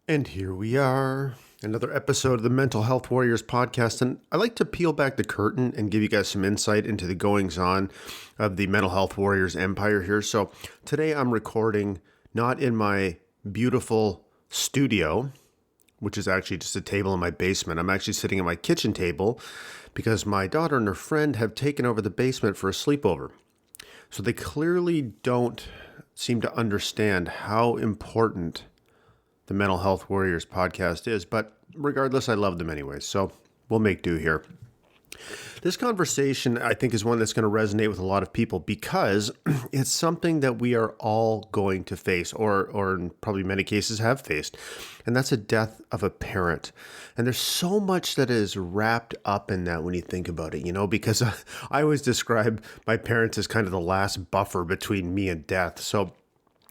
And here we are, another episode of the Mental Health Warriors podcast. And I like to peel back the curtain and give you guys some insight into the goings on of the Mental Health Warriors empire here. So today I'm recording not in my beautiful studio, which is actually just a table in my basement. I'm actually sitting at my kitchen table because my daughter and her friend have taken over the basement for a sleepover. So they clearly don't seem to understand how important the Mental Health Warriors podcast is, but regardless, I love them anyways, so we'll make do here. This conversation, I think, is one that's going to resonate with a lot of people because it's something that we are all going to face, or in probably many cases have faced, and that's a death of a parent. And there's so much that is wrapped up in that when you think about it, because I always describe my parents as kind of the last buffer between me and death. So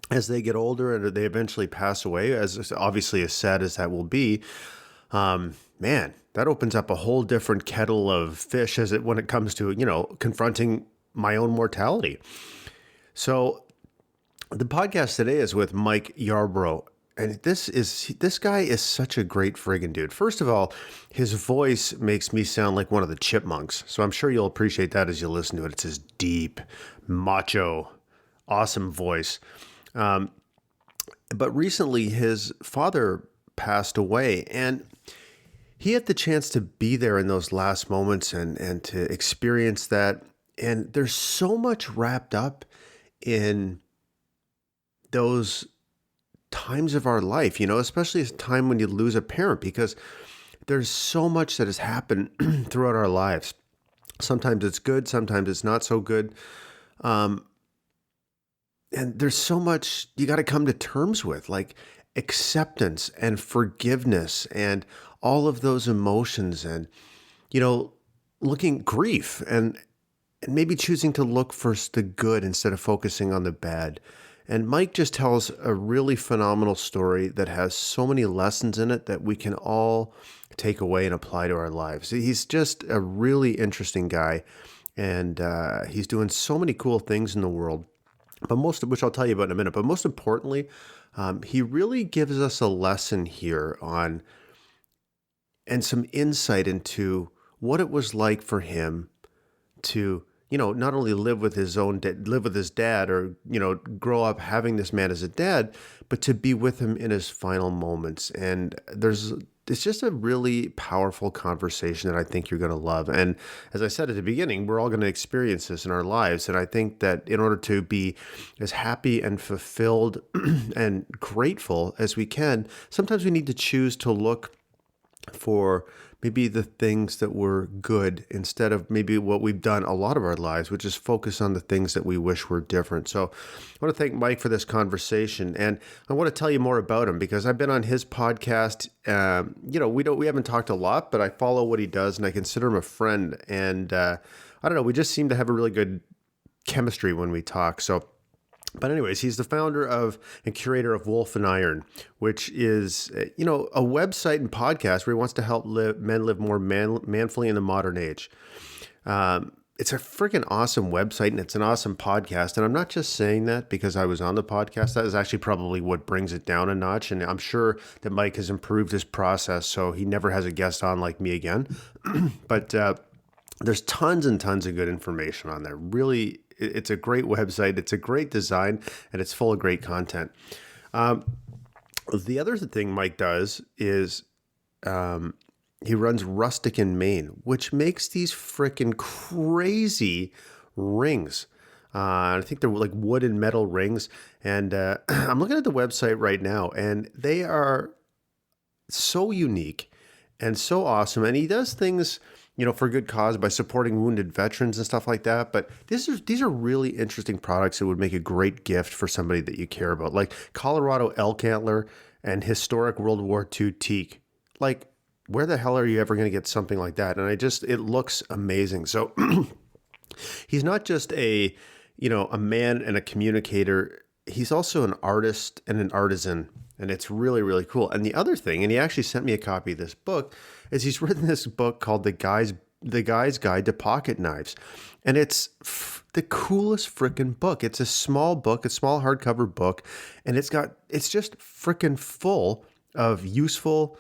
as they get older and they eventually pass away, as obviously as sad as that will be, man, that opens up a whole different kettle of fish when it comes to, confronting my own mortality. So the podcast today is with Mike Yarbrough. And this guy is such a great friggin' dude. First of all, his voice makes me sound like one of the chipmunks. So I'm sure you'll appreciate that as you listen to it. It's his deep, macho, awesome voice. But recently his father passed away, and he had the chance to be there in those last moments and to experience that. And there's so much wrapped up in those times of our life, especially a time when you lose a parent, because there's so much that has happened throughout our lives. Sometimes it's good, sometimes it's not so good. And there's so much you got to come to terms with, like acceptance and forgiveness and all of those emotions and, looking grief and maybe choosing to look for the good instead of focusing on the bad. And Mike just tells a really phenomenal story that has so many lessons in it that we can all take away and apply to our lives. He's just a really interesting guy, and he's doing so many cool things in the world. But most of which I'll tell you about in a minute. But most importantly, he really gives us a lesson here on and some insight into what it was like for him to, not only live with his dad, or grow up having this man as a dad, but to be with him in his final moments. And it's just a really powerful conversation that I think you're going to love. And as I said at the beginning, we're all going to experience this in our lives. And I think that in order to be as happy and fulfilled and grateful as we can, sometimes we need to choose to look for maybe the things that were good instead of maybe what we've done a lot of our lives, which is focus on the things that we wish were different. So I want to thank Mike for this conversation, and I want to tell you more about him because I've been on his podcast. We haven't talked a lot, but I follow what he does and I consider him a friend. And I don't know, we just seem to have a really good chemistry when we talk. But anyways, he's the founder of and curator of Wolf and Iron, which is, a website and podcast where he wants to help men live more manfully in the modern age. It's a freaking awesome website and it's an awesome podcast. And I'm not just saying that because I was on the podcast. That is actually probably what brings it down a notch. And I'm sure that Mike has improved his process so he never has a guest on like me again. But there's tons and tons of good information on there. Really, it's a great website. It's a great design, and it's full of great content. The other thing Mike does is he runs Rustic and Main, which makes these freaking crazy rings. I think they're like wood and metal rings. And I'm looking at the website right now, and they are so unique and so awesome. And he does things, for good cause by supporting wounded veterans and stuff like that. But these are really interesting products that would make a great gift for somebody that you care about, like Colorado elk antler and historic World War II teak. Like, where the hell are you ever going to get something like that? And it looks amazing. So he's not just a man and a communicator. He's also an artist and an artisan. And it's really, really cool. And the other thing, and he actually sent me a copy of this book, is he's written this book called The Guy's Guide to Pocket Knives. And it's the coolest freaking book. It's a small book, a small hardcover book, and it's just freaking full of useful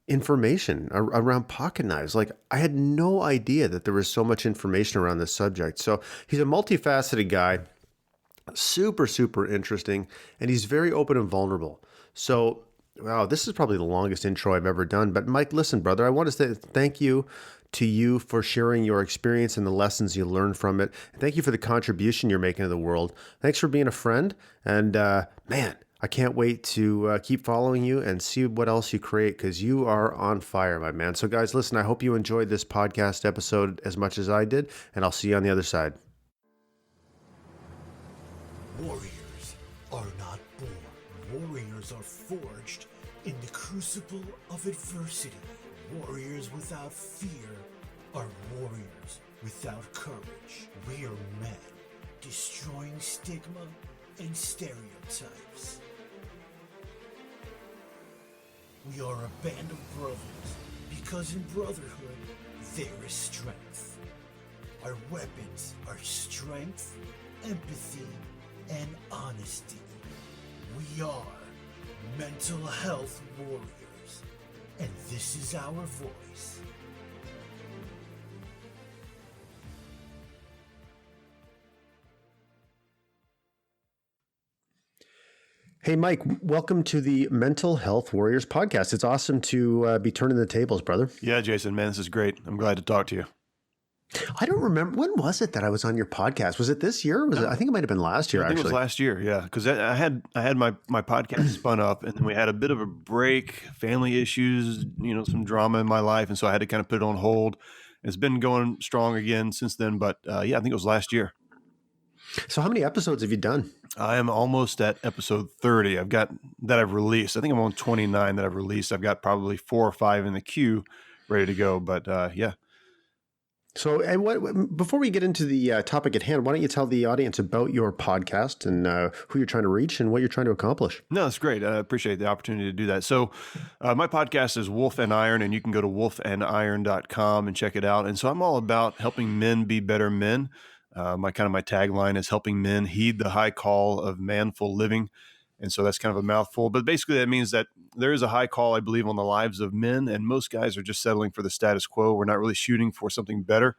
information around pocket knives. Like, I had no idea that there was so much information around this subject. So he's a multifaceted guy, super, super interesting, and he's very open and vulnerable. So, wow, this is probably the longest intro I've ever done. But Mike, listen, brother, I want to say thank you to you for sharing your experience and the lessons you learned from it. Thank you for the contribution you're making to the world. Thanks for being a friend. And man, I can't wait to keep following you and see what else you create, because you are on fire, my man. So guys, listen, I hope you enjoyed this podcast episode as much as I did, and I'll see you on the other side. Warriors are not born. Warriors are forged in the crucible of adversity. Warriors without fear are warriors without courage. We are men, destroying stigma and stereotypes. We are a band of brothers, because in brotherhood there is strength. Our weapons are strength, empathy, and honesty. We are mental health warriors, and this is our voice. Hey, Mike, welcome to the Mental Health Warriors podcast. It's awesome to be turning the tables, brother. Yeah, Jason, man, this is great. I'm glad to talk to you. I don't remember, when was it that I was on your podcast? Was it this year? I think it might have been last year, I think actually. it was last year, yeah, because I had my podcast spun up, and then we had a bit of a break, family issues, some drama in my life, and so I had to kind of put it on hold. It's been going strong again since then, but yeah, I think it was last year. So how many episodes have you done? I am almost at episode 30. I've released. I think I'm on 29 that I've released. I've got probably 4 or 5 in the queue ready to go, but yeah. So, and before we get into the topic at hand, why don't you tell the audience about your podcast and who you're trying to reach and what you're trying to accomplish? No, that's great. I appreciate the opportunity to do that. So my podcast is Wolf and Iron, and you can go to wolfandiron.com and check it out. And so I'm all about helping men be better men. My tagline is helping men heed the high call of manful living. And so that's kind of a mouthful, but basically that means that there is a high call, I believe, on the lives of men, and most guys are just settling for the status quo. We're not really shooting for something better,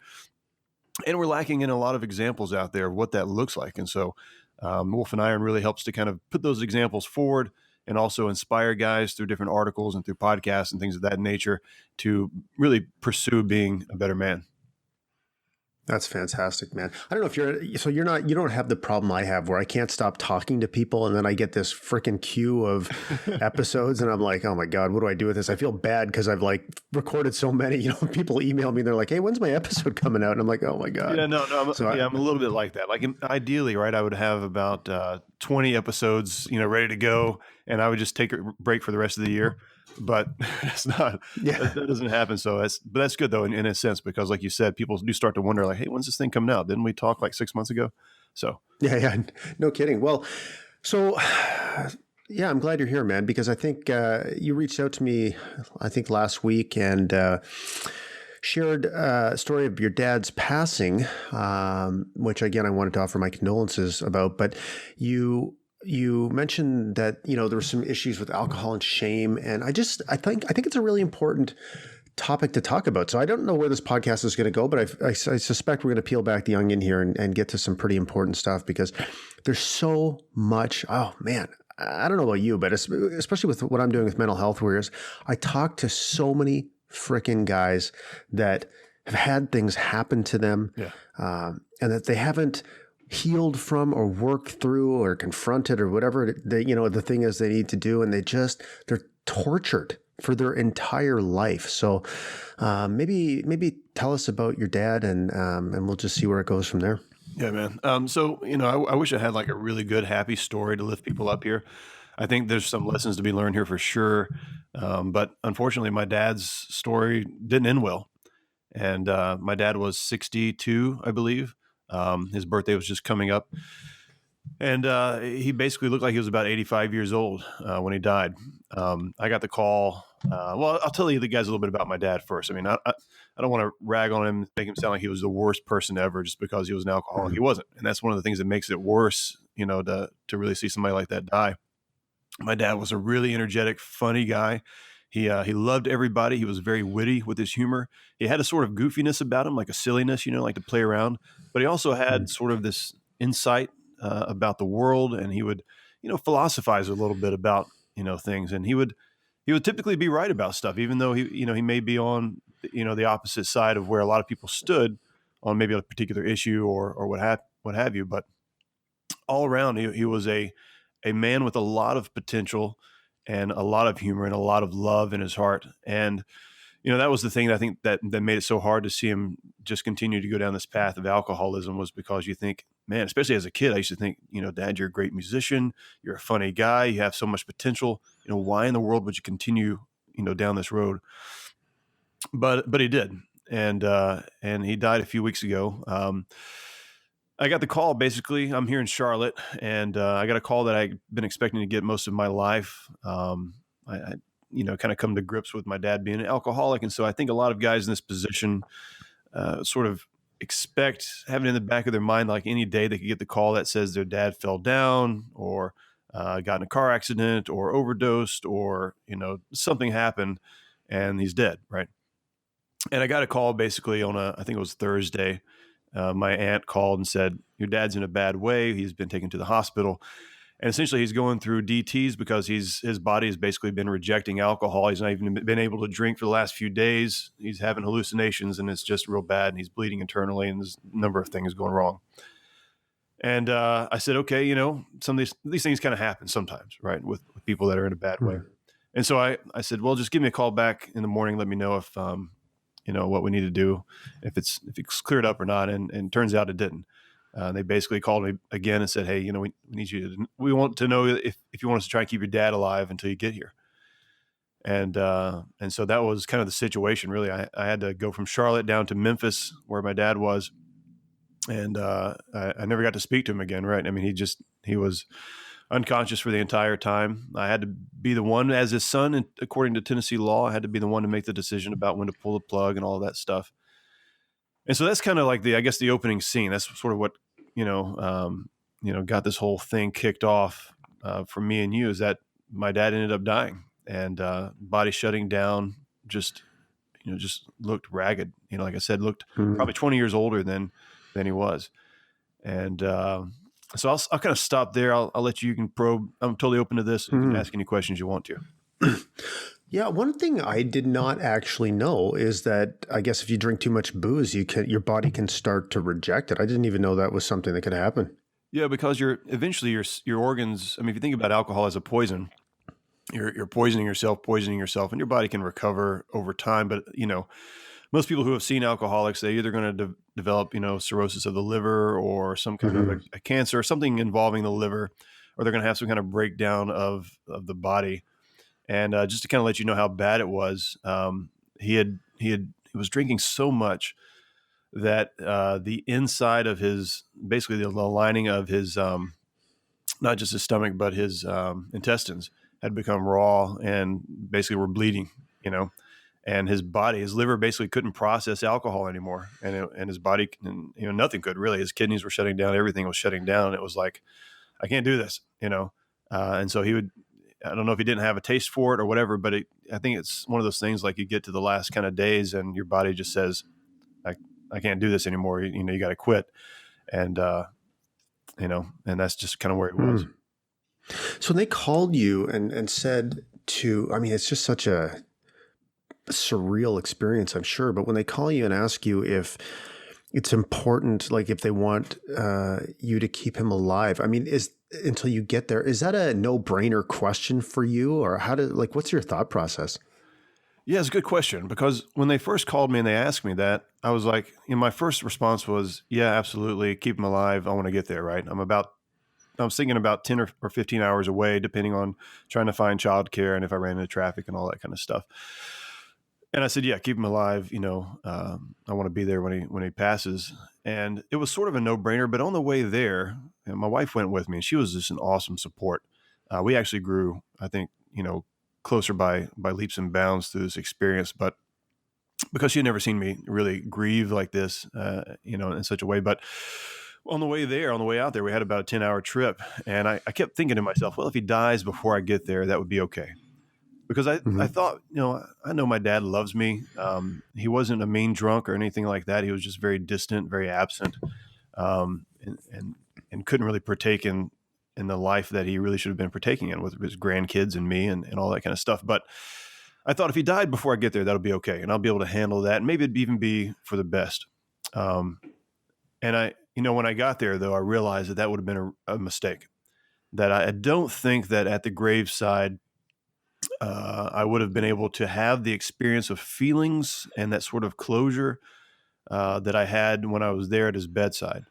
and we're lacking in a lot of examples out there of what that looks like. And so Wolf and Iron really helps to kind of put those examples forward and also inspire guys through different articles and through podcasts and things of that nature to really pursue being a better man. That's fantastic, man. I don't know if you don't have the problem I have where I can't stop talking to people and then I get this freaking queue of episodes and I'm like, oh my God, what do I do with this? I feel bad because I've recorded so many, people email me and they're like, hey, when's my episode coming out? And I'm like, oh my God. Yeah, no, I'm a little bit like that. Ideally, right, I would have about 20 episodes, ready to go, and I would just take a break for the rest of the year. But it's not. Yeah. That doesn't happen. So that's good though, in a sense, because like you said, people do start to wonder, like, hey, when's this thing coming out? Didn't we talk 6 months ago? So yeah, no kidding. Well, so yeah, I'm glad you're here, man, because I think you reached out to me, I think last week, and shared a story of your dad's passing, which again I wanted to offer my condolences about, but you mentioned that, there were some issues with alcohol and shame. And I think it's a really important topic to talk about. So I don't know where this podcast is going to go, but I suspect we're going to peel back the onion here and get to some pretty important stuff, because there's so much. Oh man, I don't know about you, but especially with what I'm doing with Mental Health Warriors, I talk to so many freaking guys that have had things happen to them, and that they haven't healed from or worked through or confronted or whatever the thing is they need to do, and they're tortured for their entire life. So maybe tell us about your dad, and we'll just see where it goes from there. Yeah, man. So I wish I had a really good, happy story to lift people up here. I think there's some lessons to be learned here for sure, but unfortunately, my dad's story didn't end well. And my dad was 62, I believe. His birthday was just coming up, and he basically looked like he was about 85 years old when he died. I got the call. Well, I'll tell you the guys a little bit about my dad first. I mean, I don't want to rag on him, make him sound like he was the worst person ever just because he was an alcoholic. He wasn't, and that's one of the things that makes it worse, to really see somebody like that die. My dad was a really energetic, funny guy. He loved everybody. He was very witty with his humor. He had a sort of goofiness about him, like a silliness, like to play around. But he also had Mm. sort of this insight about the world, and he would, philosophize a little bit about things. And he would typically be right about stuff, even though he may be on the opposite side of where a lot of people stood on maybe a particular issue or what have you. But all around, he was a man with a lot of potential and a lot of humor and a lot of love in his heart. And that was the thing that I think that made it so hard to see him just continue to go down this path of alcoholism, was because you think, man, especially as a kid, I used to think, Dad, you're a great musician, you're a funny guy, you have so much potential. Why in the world would you continue, down this road? But he did, and he died a few weeks ago. I got the call. Basically, I'm here in Charlotte, and I got a call that I've been expecting to get most of my life. I kind of come to grips with my dad being an alcoholic, and so I think a lot of guys in this position sort of expect, having in the back of their mind, like any day they could get the call that says their dad fell down, or got in a car accident, or overdosed, or something happened, and he's dead, right? And I got a call basically on I think it was Thursday. My aunt called and said, your dad's in a bad way. He's been taken to the hospital. And essentially he's going through DTs because his body has basically been rejecting alcohol. He's not even been able to drink for the last few days. He's having hallucinations, and it's just real bad. And he's bleeding internally, and there's a number of things going wrong. And I said, okay, some of these things kind of happen sometimes, right? With people that are in a bad way. Mm. And so I said, well, just give me a call back in the morning. Let me know if, what we need to do, if it's cleared up or not. And turns out it didn't. They basically called me again and said, hey, we need we want to know if you want us to try and keep your dad alive until you get here. And so that was kind of the situation, really. I had to go from Charlotte down to Memphis, where my dad was. And I never got to speak to him again, right? I mean, he was unconscious for the entire time. I had to be the one, as his son, and according to Tennessee law, I had to be the one to make the decision about when to pull the plug and all that stuff. And so that's kind of like the opening scene. That's sort of what, got this whole thing kicked off for me and you, is that my dad ended up dying, and body shutting down, just looked ragged. Like I said, looked probably 20 years older than he was. And so I'll kind of stop there. I'll let you can probe. I'm totally open to this. You can ask any questions you want to. Yeah, one thing I did not actually know is that I guess if you drink too much booze, your body can start to reject it. I didn't even know that was something that could happen. Yeah, because eventually your organs. I mean, if you think about alcohol as a poison, you're poisoning yourself, and your body can recover over time. But most people who have seen alcoholics, they're either going to develop cirrhosis of the liver, or some kind of a cancer, or something involving the liver, or they're going to have some kind of breakdown of the body. And just to kind of let you know how bad it was, he was drinking so much that the inside of basically the lining of his, not just his stomach, but his intestines had become raw and basically were bleeding, and his liver basically couldn't process alcohol anymore. And his body, nothing could really. His kidneys were shutting down. Everything was shutting down. It was like, I can't do this, and so I don't know if he didn't have a taste for it or whatever, but I think it's one of those things, like you get to the last kind of days and your body just says, I can't do this anymore. You got to quit. And, and that's just kind of where he was. So when they called you and said I mean, it's just such a surreal experience, I'm sure. But when they call you and ask you if it's important, like if they want you to keep him alive, I mean, until you get there, is that a no-brainer question for you, or what's your thought process? Yeah, it's a good question, because when they first called me and they asked me that, I was like, my first response was, yeah, absolutely, keep him alive. I want to get there, right? I was thinking about 10 or 15 hours away, depending on trying to find childcare and if I ran into traffic and all that kind of stuff. And I said, yeah, keep him alive. I want to be there when he passes. And it was sort of a no-brainer. But on the way there, and my wife went with me, and she was just an awesome support. We actually grew, I think, closer by leaps and bounds through this experience. But because she had never seen me really grieve like this, in such a way. But On the way out there, we had about a 10-hour trip. And I kept thinking to myself, well, if he dies before I get there, that would be okay. Because I Hmm. thought, I know my dad loves me. He wasn't a mean drunk or anything like that. He was just very distant, very absent, um, and, and, and couldn't really partake in the life that he really should have been partaking in with his grandkids and me and all that kind of stuff. But I thought if he died before I get there, that'll be okay. And I'll be able to handle that. And maybe it'd even be for the best. Um, and when I got there, though, I realized that would have been a mistake. That I don't think that at the graveside, I would have been able to have the experience of feelings and that sort of closure that I had when I was there at his bedside.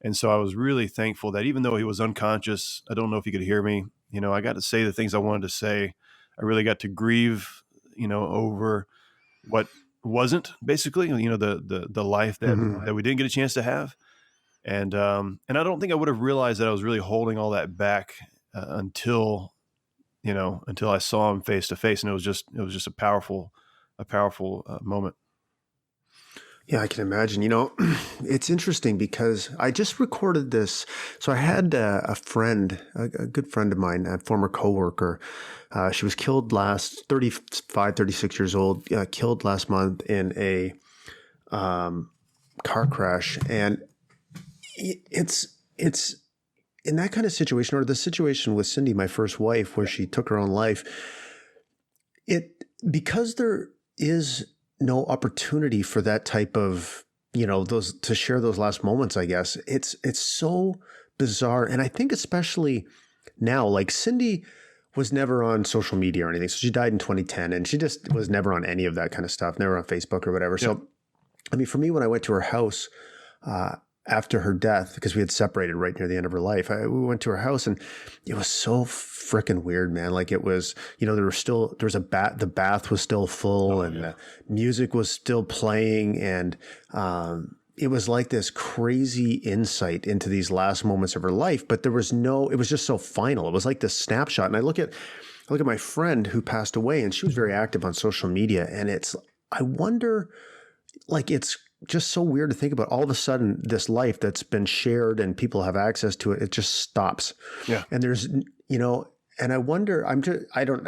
And so I was really thankful that even though he was unconscious, I don't know if he could hear me. I got to say the things I wanted to say. I really got to grieve, over what wasn't basically, the life Hmm. that we didn't get a chance to have. And I don't think I would have realized that I was really holding all that back until I saw him face to face, and it was just a powerful moment. Yeah, I can imagine. It's interesting because I just recorded this. So I had a friend, a good friend of mine, a former coworker. She was killed 35, 36 years old, killed last month in a um, car crash. And it's in that kind of situation, or the situation with Cindy, my first wife, where she took her own life. Because there is no opportunity for that type of, those to share those last moments, I guess it's so bizarre. And I think especially now, like Cindy was never on social media or anything. So she died in 2010 and she just was never on any of that kind of stuff, never on Facebook or whatever. Yeah. So, I mean, for me, when I went to her house, uh, after her death, because we had separated right near the end of her life, we went to her house and it was so freaking weird, man. Like it was, there was the bath was still full Oh and yeah. the music was still playing. And, it was like this crazy insight into these last moments of her life, but it was just so final. It was like this snapshot. And I look at my friend who passed away and she was very active on social media. And I wonder, like, it's just so weird to think about. All of a sudden, this life that's been shared and people have access to it, it just stops. Yeah. And and I wonder, I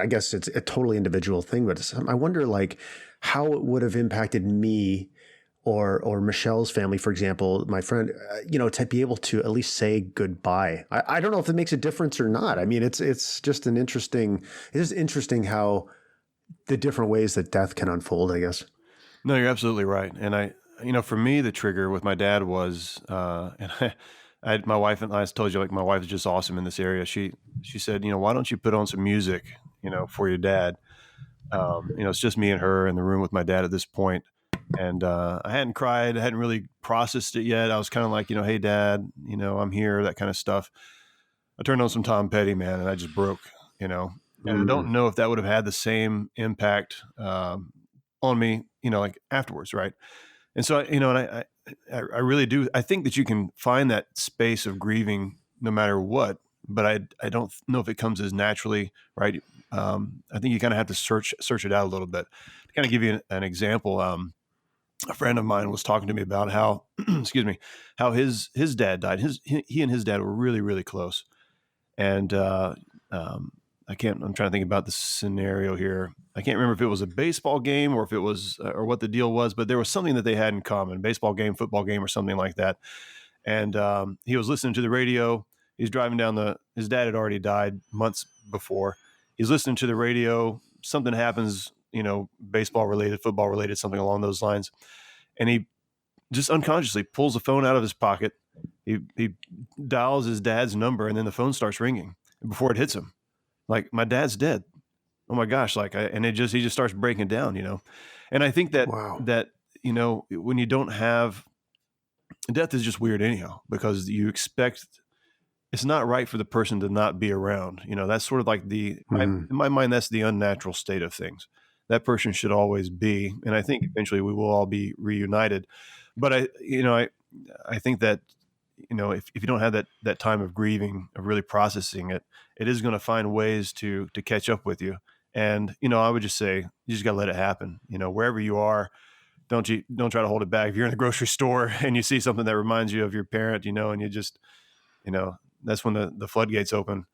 guess it's a totally individual thing, but I wonder like how it would have impacted me or Michelle's family, for example, my friend, to be able to at least say goodbye. I don't know if it makes a difference or not. I mean, it's just it is interesting how the different ways that death can unfold, I guess. No, you're absolutely right. And for me, the trigger with my dad was, and my wife and I told you, like, my wife is just awesome in this area. She said, why don't you put on some music, for your dad? It's just me and her in the room with my dad at this point. And I hadn't cried, I hadn't really processed it yet. I was kind of like, hey, Dad, I'm here, that kind of stuff. I turned on some Tom Petty, man, and I just broke, you know. And I don't Mm. know if that would have had the same impact on me, like afterwards, right? And so, and I really do. I think that you can find that space of grieving no matter what, but I don't know if it comes as naturally, right? I think you kind of have to search it out a little bit. To kind of give you an example, a friend of mine was talking to me about how, excuse me, how his dad died. He and his dad were really really close, and um, I'm trying to think about the scenario here. I can't remember if it was a baseball game or if it was or what the deal was, but there was something that they had in common: baseball game, football game, or something like that. And he was listening to the radio. He's driving down his dad had already died months before. He's listening to the radio. Something happens, baseball related, football related, something along those lines. And he just unconsciously pulls the phone out of his pocket. He dials his dad's number, and then the phone starts ringing before it hits him. Like, my dad's dead. Oh my gosh! And he just starts breaking down. And I think that Wow. that when you don't have death is just weird anyhow, because you expect it's not right for the person to not be around. That's sort of like in Mhm. my mind, that's the unnatural state of things. That person should always be, and I think eventually we will all be reunited. But I think that, if you don't have that time of grieving, of really processing it, it is going to find ways to catch up with you. And, I would just say, you just got to let it happen, wherever you are. don't try to hold it back. If you're in the grocery store and you see something that reminds you of your parent, and you just, that's when the floodgates open.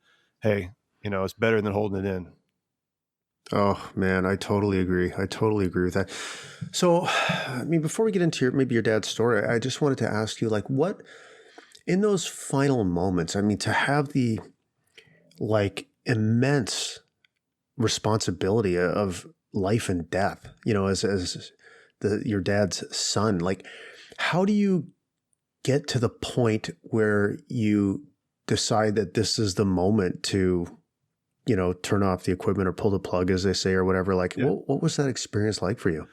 Hey, it's better than holding it in. Oh man, I totally agree. I totally agree with that. So, I mean, before we get into maybe your dad's story, I just wanted to ask you, like, what in those final moments, I mean, to have the like immense responsibility of life and death, as your dad's son, like, how do you get to the point where you decide that this is the moment to, turn off the equipment or pull the plug, as they say, or whatever? Like, what was that experience like for you?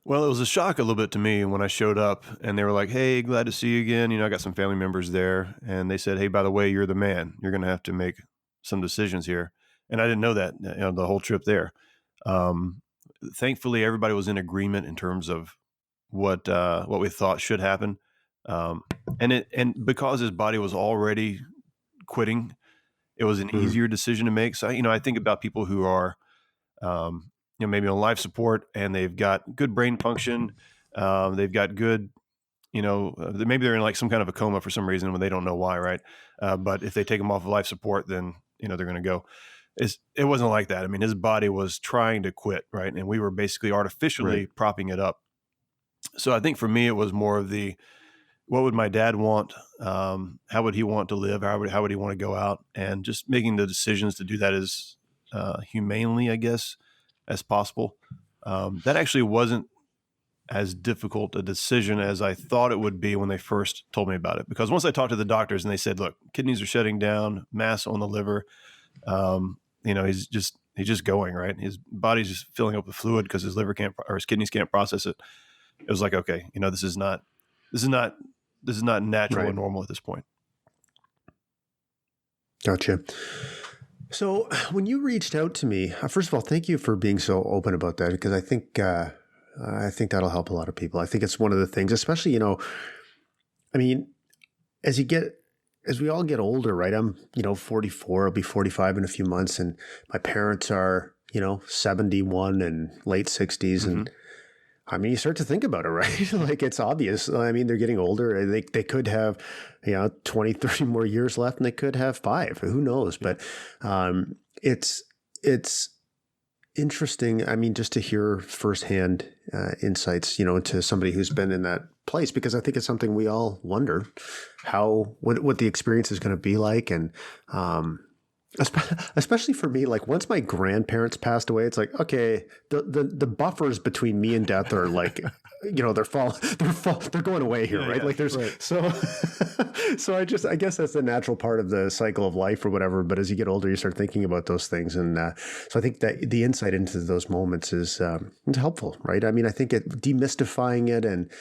Well, it was a shock a little bit to me when I showed up and they were like, "Hey, glad to see you again." I got some family members there and they said, "Hey, by the way, you're the man. You're going to have to make some decisions here." And I didn't know that, the whole trip there. Thankfully, everybody was in agreement in terms of what we thought should happen. And because his body was already quitting, it was an easier decision to make. So, I think about people who are, maybe on life support and they've got good brain function. They've got good, maybe they're in like some kind of a coma for some reason when they don't know why. Right. But if they take them off of life support, then, they're going to go. It wasn't like that. I mean, his body was trying to quit. Right. And we were basically artificially propping it up. So I think for me, it was more of what would my dad want? How would he want to live? How would he want to go out? And just making the decisions to do that as humanely, I guess, as possible. That actually wasn't as difficult a decision as I thought it would be when they first told me about it. Because once I talked to the doctors and they said, "Look, kidneys are shutting down, mass on the liver," he's just going, right. His body's just filling up with fluid because his liver can't, or his kidneys can't process it. It was like, okay, this is not natural and normal at this point. Gotcha. So when you reached out to me, first of all, thank you for being so open about that, because I think that'll help a lot of people. I think it's one of the things, especially, I mean, as we all get older, right? I'm, 44, I'll be 45 in a few months, and my parents are, 71 and late 60s. And I mean, you start to think about it, right? Like, it's obvious. I mean, they're getting older. They could have, 20, 30 more years left, and they could have 5. Who knows? But it's interesting. I mean, just to hear firsthand insights, into somebody who's been in that place, because I think it's something we all wonder what the experience is going to be like. And especially for me, like, once my grandparents passed away, it's like, okay, the buffers between me and death are like, they're going away here, right? Like, there's so I guess that's the natural part of the cycle of life or whatever. But as you get older, you start thinking about those things, and so I think that the insight into those moments is helpful, right? I mean, I think demystifying it and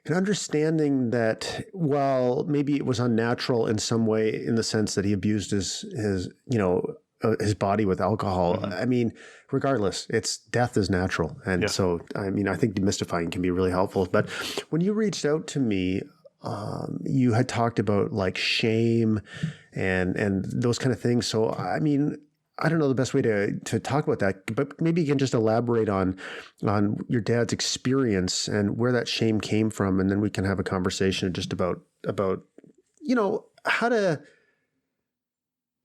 understanding that while maybe it was unnatural in some way, in the sense that he abused his body with alcohol. I mean, regardless, death is natural. And so, I mean, I think demystifying can be really helpful. But when you reached out to me, you had talked about like shame and those kind of things. So, I mean, I don't know the best way to talk about that, but maybe you can just elaborate on your dad's experience and where that shame came from, and then we can have a conversation just about how to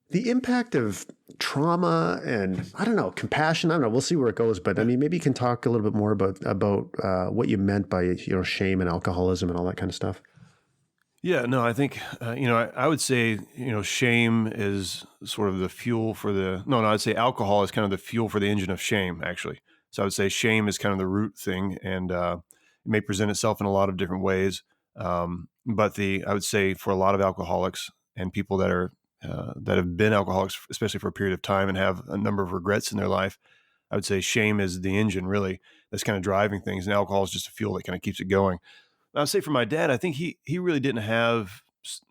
the impact of trauma and, I don't know, compassion. I don't know. We'll see where it goes, but I mean, maybe you can talk a little bit more about what you meant by shame and alcoholism and all that kind of stuff. Yeah, no, I think, I would say, shame is sort of the fuel for I'd say alcohol is kind of the fuel for the engine of shame, actually. So I would say shame is kind of the root thing, and it may present itself in a lot of different ways. But I would say for a lot of alcoholics and people that have been alcoholics, especially for a period of time and have a number of regrets in their life, I would say shame is the engine really that's kind of driving things, and alcohol is just a fuel that kind of keeps it going. I'd say for my dad, I think he really didn't have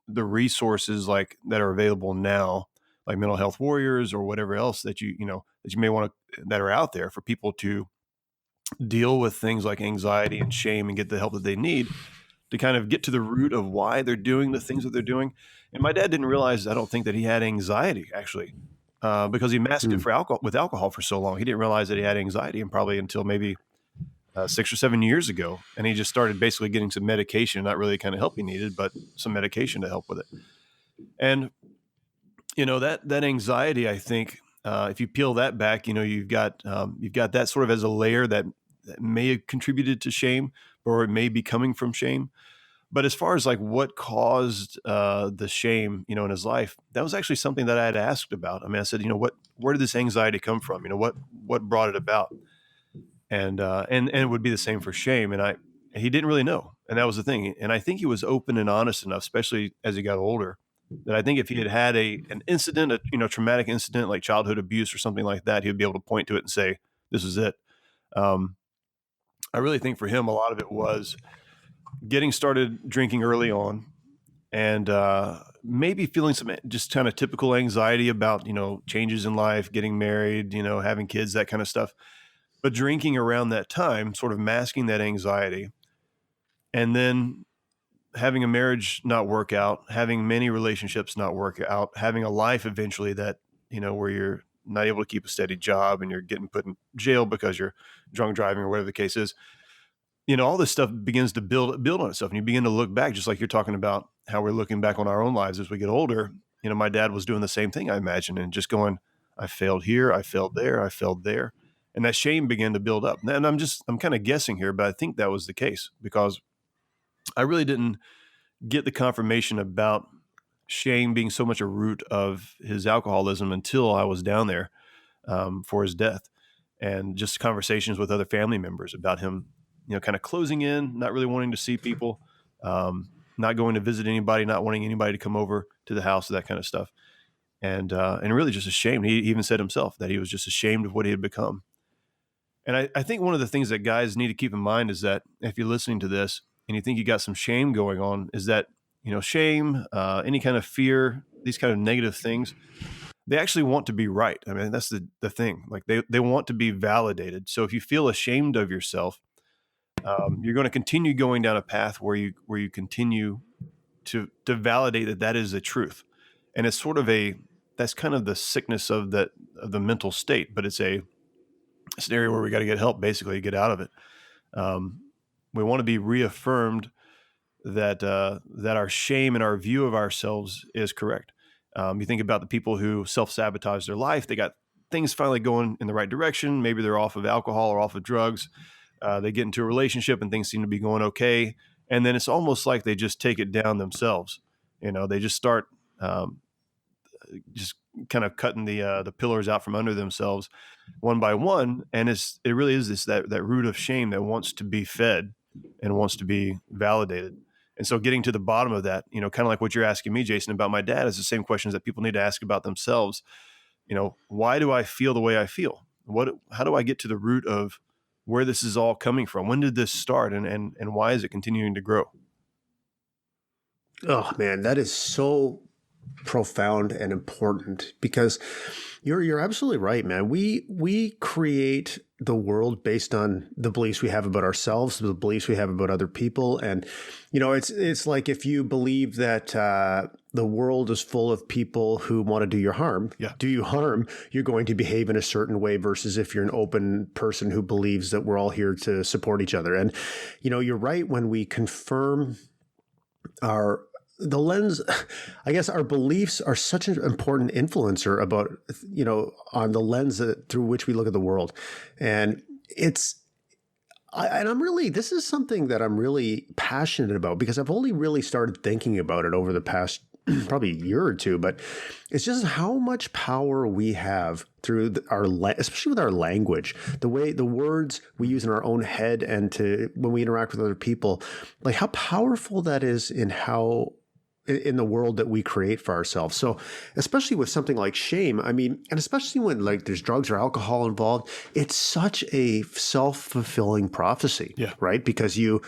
the resources like that are available now, like mental health warriors or whatever else that you may want to, that are out there for people to deal with things like anxiety and shame and get the help that they need to kind of get to the root of why they're doing the things that they're doing. And my dad didn't realize, I don't think, that he had anxiety actually, because he masked it with alcohol for so long. He didn't realize that he had anxiety, and probably until maybe 6 or 7 years ago. And he just started basically getting some medication, not really the kind of help he needed, but some medication to help with it. And, that anxiety, I think, if you peel that back, you've got that sort of as a layer that may have contributed to shame, or it may be coming from shame. But as far as like what caused the shame, in his life, that was actually something that I had asked about. I mean, I said, where did this anxiety come from? What brought it about? And it would be the same for shame. And he didn't really know. And that was the thing. And I think he was open and honest enough, especially as he got older, that I think if he had had an incident, a traumatic incident like childhood abuse or something like that, he would be able to point to it and say, this is it. I really think for him, a lot of it was getting started drinking early on, and maybe feeling some just kind of typical anxiety about, changes in life, getting married, having kids, that kind of stuff. But drinking around that time, sort of masking that anxiety, and then having a marriage not work out, having many relationships not work out, having a life eventually that, where you're not able to keep a steady job and you're getting put in jail because you're drunk driving or whatever the case is. All this stuff begins to build on itself, and you begin to look back, just like you're talking about how we're looking back on our own lives as we get older. My dad was doing the same thing, I imagine, and just going, I failed here, I failed there, I failed there. And that shame began to build up. And I'm kind of guessing here, but I think that was the case, because I really didn't get the confirmation about shame being so much a root of his alcoholism until I was down there for his death, and just conversations with other family members about him, kind of closing in, not really wanting to see people, not going to visit anybody, not wanting anybody to come over to the house, that kind of stuff. And really just ashamed. He even said himself that he was just ashamed of what he had become. And I think one of the things that guys need to keep in mind is that if you're listening to this and you think you got some shame going on, is that, shame, any kind of fear, these kind of negative things, they actually want to be right. I mean, that's the thing. Like they want to be validated. So if you feel ashamed of yourself, you're going to continue going down a path where you continue to validate that is the truth. And it's sort of that's kind of the sickness of the mental state, but it's an area where we got to get help, basically, to get out of it. We want to be reaffirmed that our shame and our view of ourselves is correct. You think about the people who self-sabotage their life. They got things finally going in the right direction. Maybe they're off of alcohol or off of drugs. They get into a relationship and things seem to be going okay. And then it's almost like they just take it down themselves. They just start just kind of cutting the pillars out from under themselves one by one. And it really is that root of shame that wants to be fed and wants to be validated. And so getting to the bottom of that, kind of like what you're asking me, Jason, about my dad, is the same questions that people need to ask about themselves. Why do I feel the way I feel? How do I get to the root of where this is all coming from? When did this start, and why is it continuing to grow? Oh man, that is so profound and important, because you're absolutely right, man. We create the world based on the beliefs we have about ourselves, the beliefs we have about other people. And, it's like if you believe that the world is full of people who want to do you harm, do you harm, you're going to behave in a certain way, versus if you're an open person who believes that we're all here to support each other. And, you're right, when we confirm the lens, I guess our beliefs are such an important influencer about, on the lens through which we look at the world. And this is something that I'm really passionate about, because I've only really started thinking about it over the past probably a year or two, but it's just how much power we have through especially with our language, the words we use in our own head, and when we interact with other people, like how powerful that is in the world that we create for ourselves. So especially with something like shame, I mean, and especially when like there's drugs or alcohol involved, it's such a self-fulfilling prophecy, right? Because you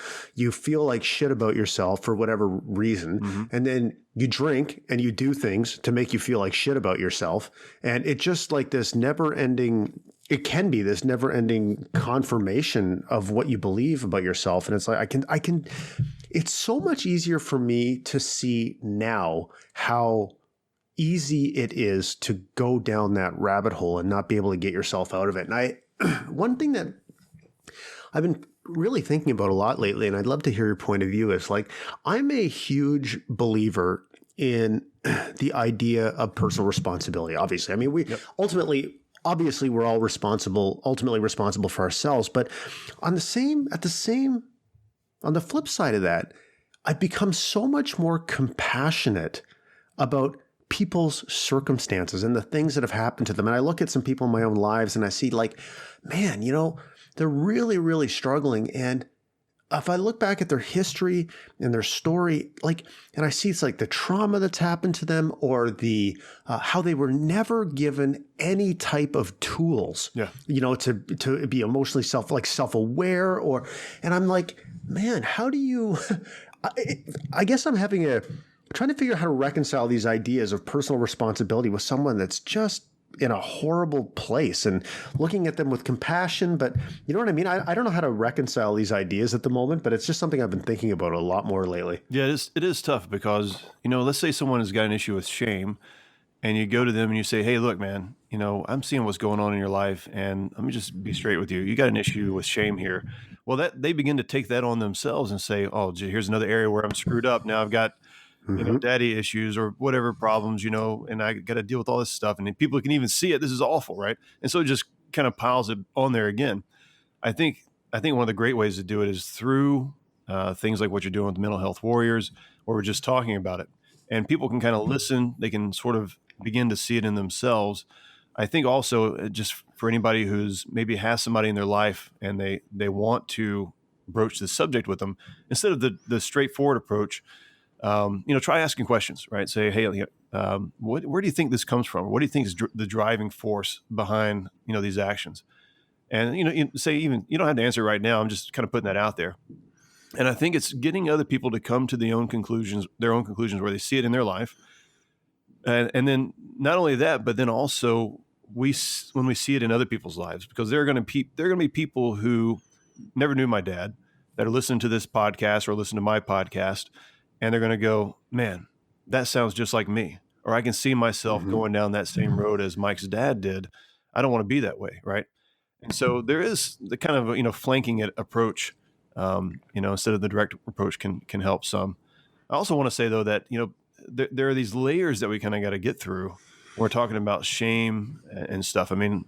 feel like shit about yourself for whatever reason, and then you drink and you do things to make you feel like shit about yourself. And it's just like this it can be this never-ending confirmation of what you believe about yourself. And it's like, it's so much easier for me to see now how easy it is to go down that rabbit hole and not be able to get yourself out of it. And one thing that I've been really thinking about a lot lately, and I'd love to hear your point of view, is like, I'm a huge believer in the idea of personal responsibility. Obviously, I mean, we ultimately, obviously, we're all ultimately responsible for ourselves. But on the flip side of that, I've become so much more compassionate about people's circumstances and the things that have happened to them. And I look at some people in my own lives and I see like, man, they're really, really struggling. And if I look back at their history and their story, like, and I see it's like the trauma that's happened to them, or the how they were never given any type of tools, to be emotionally self-aware, and I'm like, man, how do you? I guess I'm trying to figure out how to reconcile these ideas of personal responsibility with someone that's just in a horrible place, and looking at them with compassion. But you know what I mean? I don't know how to reconcile these ideas at the moment, but it's just something I've been thinking about a lot more lately. Yeah, it is tough because, let's say someone has got an issue with shame, and you go to them and you say, hey, look, man, I'm seeing what's going on in your life, and let me just be straight with you. You got an issue with shame here. Well, that they begin to take that on themselves and say, oh, gee, here's another area where I'm screwed up. Now I've got daddy issues or whatever problems, and I got to deal with all this stuff. And people can even see it. This is awful, right? And so it just kind of piles it on there again. I think one of the great ways to do it is through things like what you're doing with the Mental Health Warriors, where we're just talking about it. And people can kind of listen. They can sort of begin to see it in themselves. I think also just for anybody who's maybe has somebody in their life and they want to broach the subject with them, instead of the straightforward approach, try asking questions, right? Say, hey, where do you think this comes from? What do you think is the driving force behind, these actions? And, say even, you don't have to answer right now. I'm just kind of putting that out there. And I think it's getting other people to come to their own conclusions where they see it in their life. And then not only that, but then also when we see it in other people's lives, because there are going to be people who never knew my dad that are listening to this podcast or listen to my podcast, and they're going to go, man, that sounds just like me. Or I can see myself going down that same road as Mike's dad did. I don't want to be that way, right? And so there is the kind of, flanking it approach, instead of the direct approach can help some. I also want to say, though, that, there are these layers that we kind of got to get through when we're talking about shame and stuff. I mean,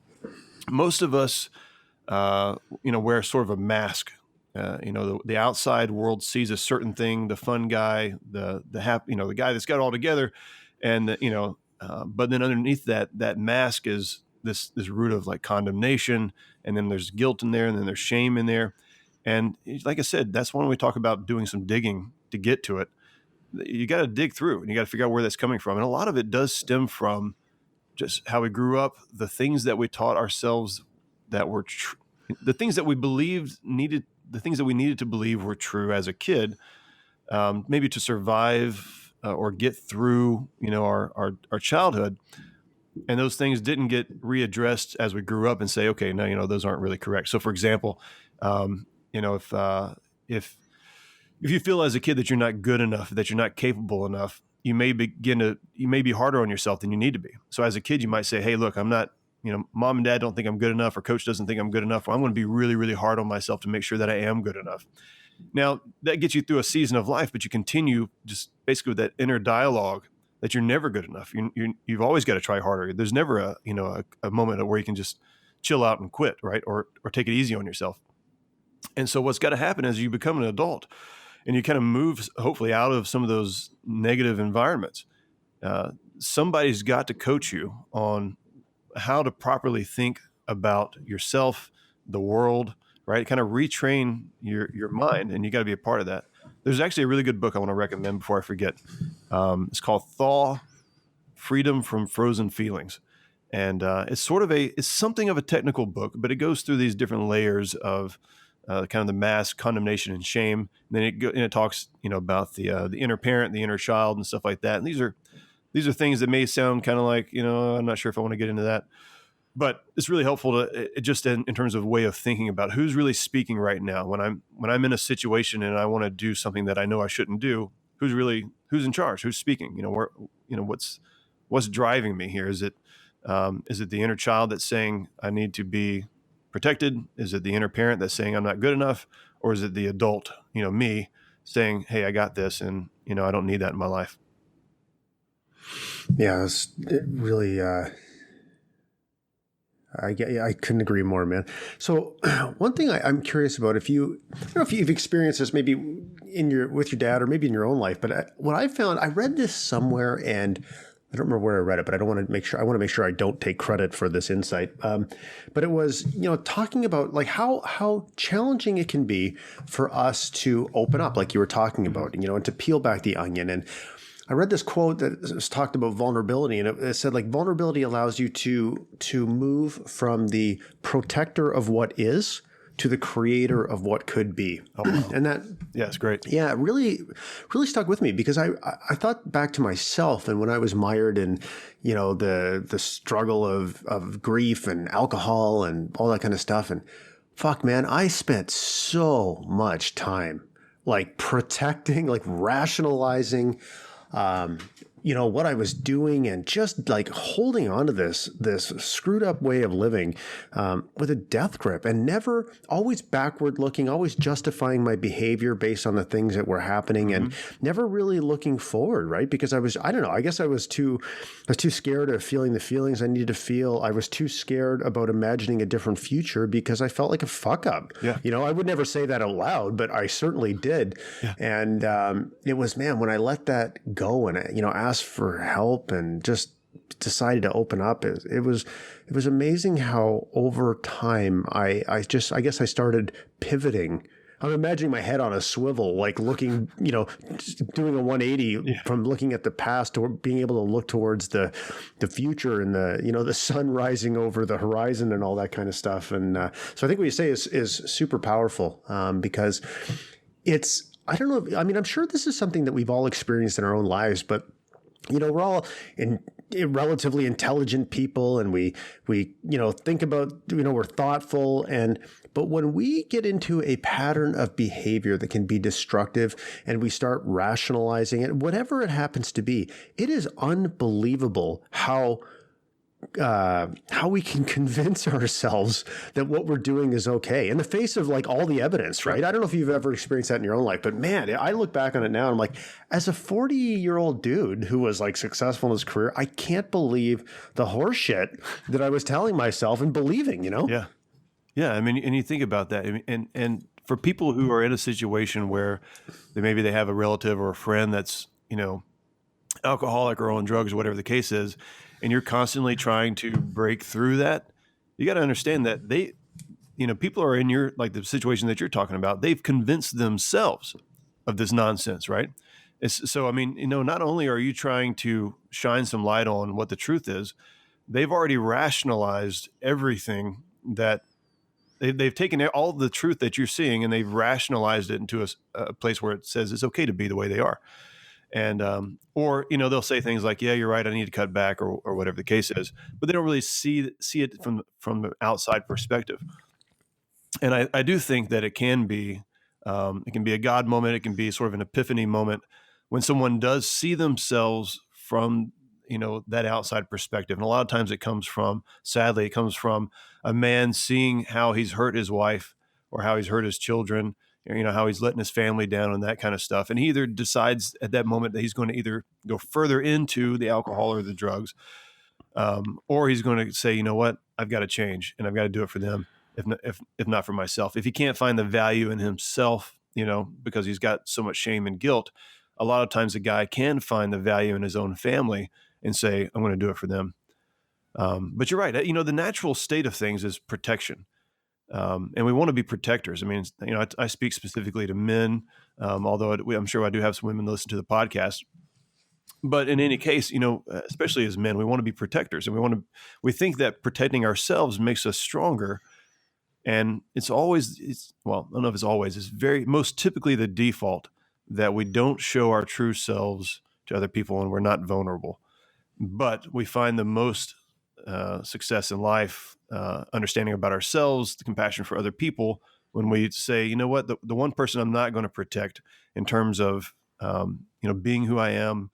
most of us, wear sort of a mask. The outside world sees a certain thing, the fun guy, the happy, the guy that's got it all together. And, but then underneath that mask is this root of like condemnation. And then there's guilt in there, and then there's shame in there. And like I said, that's when we talk about doing some digging to get to it. You got to dig through, and you got to figure out where that's coming from. And a lot of it does stem from just how we grew up, the things that we taught ourselves that were the things that we believed the things that we needed to believe were true as a kid, maybe to survive or get through, our childhood. And those things didn't get readdressed as we grew up and say, okay, no, those aren't really correct. So for example, if you feel as a kid that you're not good enough, that you're not capable enough, you may be harder on yourself than you need to be. So as a kid, you might say, hey, look, I'm not, mom and dad don't think I'm good enough, or coach doesn't think I'm good enough. Well, I'm going to be really, really hard on myself to make sure that I am good enough. Now that gets you through a season of life, but you continue just basically with that inner dialogue that you're never good enough. You've always got to try harder. There's never a moment where you can just chill out and quit, right? Or take it easy on yourself. And so what's got to happen is you become an adult and you kind of move hopefully out of some of those negative environments. Somebody's got to coach you on how to properly think about yourself, the world, right? Kind of retrain your mind, and you got to be a part of that. There's actually a really good book I want to recommend before I forget. It's called Thaw: Freedom from Frozen Feelings. And it's something of a technical book, but it goes through these different layers of kind of the mask, condemnation, and shame. And then it talks, about the inner parent, the inner child, and stuff like that. And these are things that may sound kind of like, I'm not sure if I want to get into that, but it's really helpful to just in terms of way of thinking about who's really speaking right now. When I'm in a situation and I want to do something that I know I shouldn't do, who's in charge? Who's speaking? What's driving me here? Is it the inner child that's saying I need to be protected? Is it the inner parent that's saying I'm not good enough? Or is it the adult, me saying, hey, I got this, and, I don't need that in my life? Yeah, it really, I couldn't agree more, man. So one thing I'm curious about, I don't know if you've experienced this maybe with your dad or maybe in your own life, but what I found, I read this somewhere and I don't remember where I read it, but I want to make sure I don't take credit for this insight. But it was, talking about like how challenging it can be for us to open up, like you were talking about, and to peel back the onion. And I read this quote that was talked about vulnerability, and it said like vulnerability allows you to move from the protector of what is to the creator of what could be. Oh, and that, yeah, it's great. Yeah, it really, really stuck with me because I thought back to myself and when I was mired in, the struggle of grief and alcohol and all that kind of stuff. And fuck, man, I spent so much time like protecting, like rationalizing, what I was doing and just like holding on to this screwed up way of living with a death grip and never, always backward looking, always justifying my behavior based on the things that were happening and never really looking forward, right? Because I don't know, I guess I was too scared of feeling the feelings I needed to feel. I was too scared about imagining a different future because I felt like a fuck up. Yeah. I would never say that out loud, but I certainly did. Yeah. And it was, man, when I let that go and, asked for help and just decided to open up, it was amazing how over time I guess I started pivoting. I'm imagining my head on a swivel, like looking, doing a 180 from looking at the past to being able to look towards the future and the sun rising over the horizon and all that kind of stuff. And so I think what you say is super powerful because it's, I don't know. I mean, I'm sure this is something that we've all experienced in our own lives, but we're all relatively intelligent people and we think about, we're thoughtful but when we get into a pattern of behavior that can be destructive and we start rationalizing it, whatever it happens to be, it is unbelievable how we can convince ourselves that what we're doing is okay in the face of like all the evidence, right? I don't know if you've ever experienced that in your own life, but man, I look back on it now and I'm like, as a 40-year-old dude who was like successful in his career, I can't believe the horse shit that I was telling myself and believing, Yeah. Yeah. I mean, and you think about that. I mean, and for people who are in a situation where maybe they have a relative or a friend that's, alcoholic or on drugs or whatever the case is, and you're constantly trying to break through that, you got to understand that people are in the situation that you're talking about, they've convinced themselves of this nonsense, right? So, I mean, not only are you trying to shine some light on what the truth is, they've already rationalized everything that they've taken all the truth that you're seeing and they've rationalized it into a place where it says it's okay to be the way they are. And, or, they'll say things like, yeah, you're right, I need to cut back or whatever the case is, but they don't really see it from the outside perspective. And I do think that it can be a God moment. It can be sort of an epiphany moment when someone does see themselves from, that outside perspective. And a lot of times sadly, it comes from a man seeing how he's hurt his wife or how he's hurt his children, how he's letting his family down and that kind of stuff. And he either decides at that moment that he's going to either go further into the alcohol or the drugs, or he's going to say, you know what, I've got to change and I've got to do it for them, if not for myself. If he can't find the value in himself, because he's got so much shame and guilt, a lot of times a guy can find the value in his own family and say, I'm going to do it for them. But you're right. The natural state of things is protection. And we want to be protectors. I mean, I speak specifically to men, although I'm sure I do have some women listen to the podcast. But in any case, especially as men, we want to be protectors, and we think that protecting ourselves makes us stronger. And it's I don't know if it's always, it's most typically the default that we don't show our true selves to other people and we're not vulnerable. But we find the most success in life, understanding about ourselves, the compassion for other people, when we say, you know what, the one person I'm not going to protect in terms of, being who I am,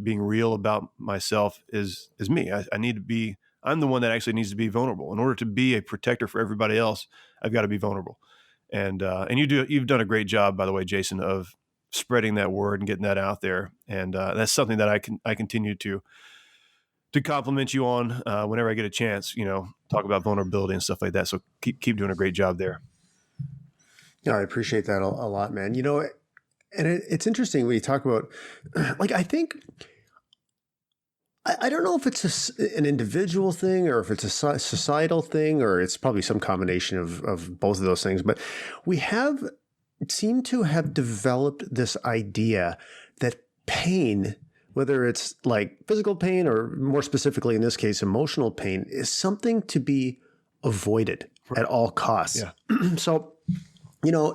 being real about myself is me. I need to be I'm the one that actually needs to be vulnerable. In order to be a protector for everybody else, I've got to be vulnerable. And you've done a great job, by the way, Jason, of spreading that word and getting that out there. And that's something that I continue to compliment you on whenever I get a chance, talk about vulnerability and stuff like that. So keep doing a great job there. Yeah, I appreciate that a lot, man. And it's interesting when you talk about, like, I think, I don't know if it's an individual thing or if it's a societal thing, or it's probably some combination of both of those things. But we seem to have developed this idea that pain, whether it's like physical pain or more specifically in this case, emotional pain, is something to be avoided at all costs. Yeah. So,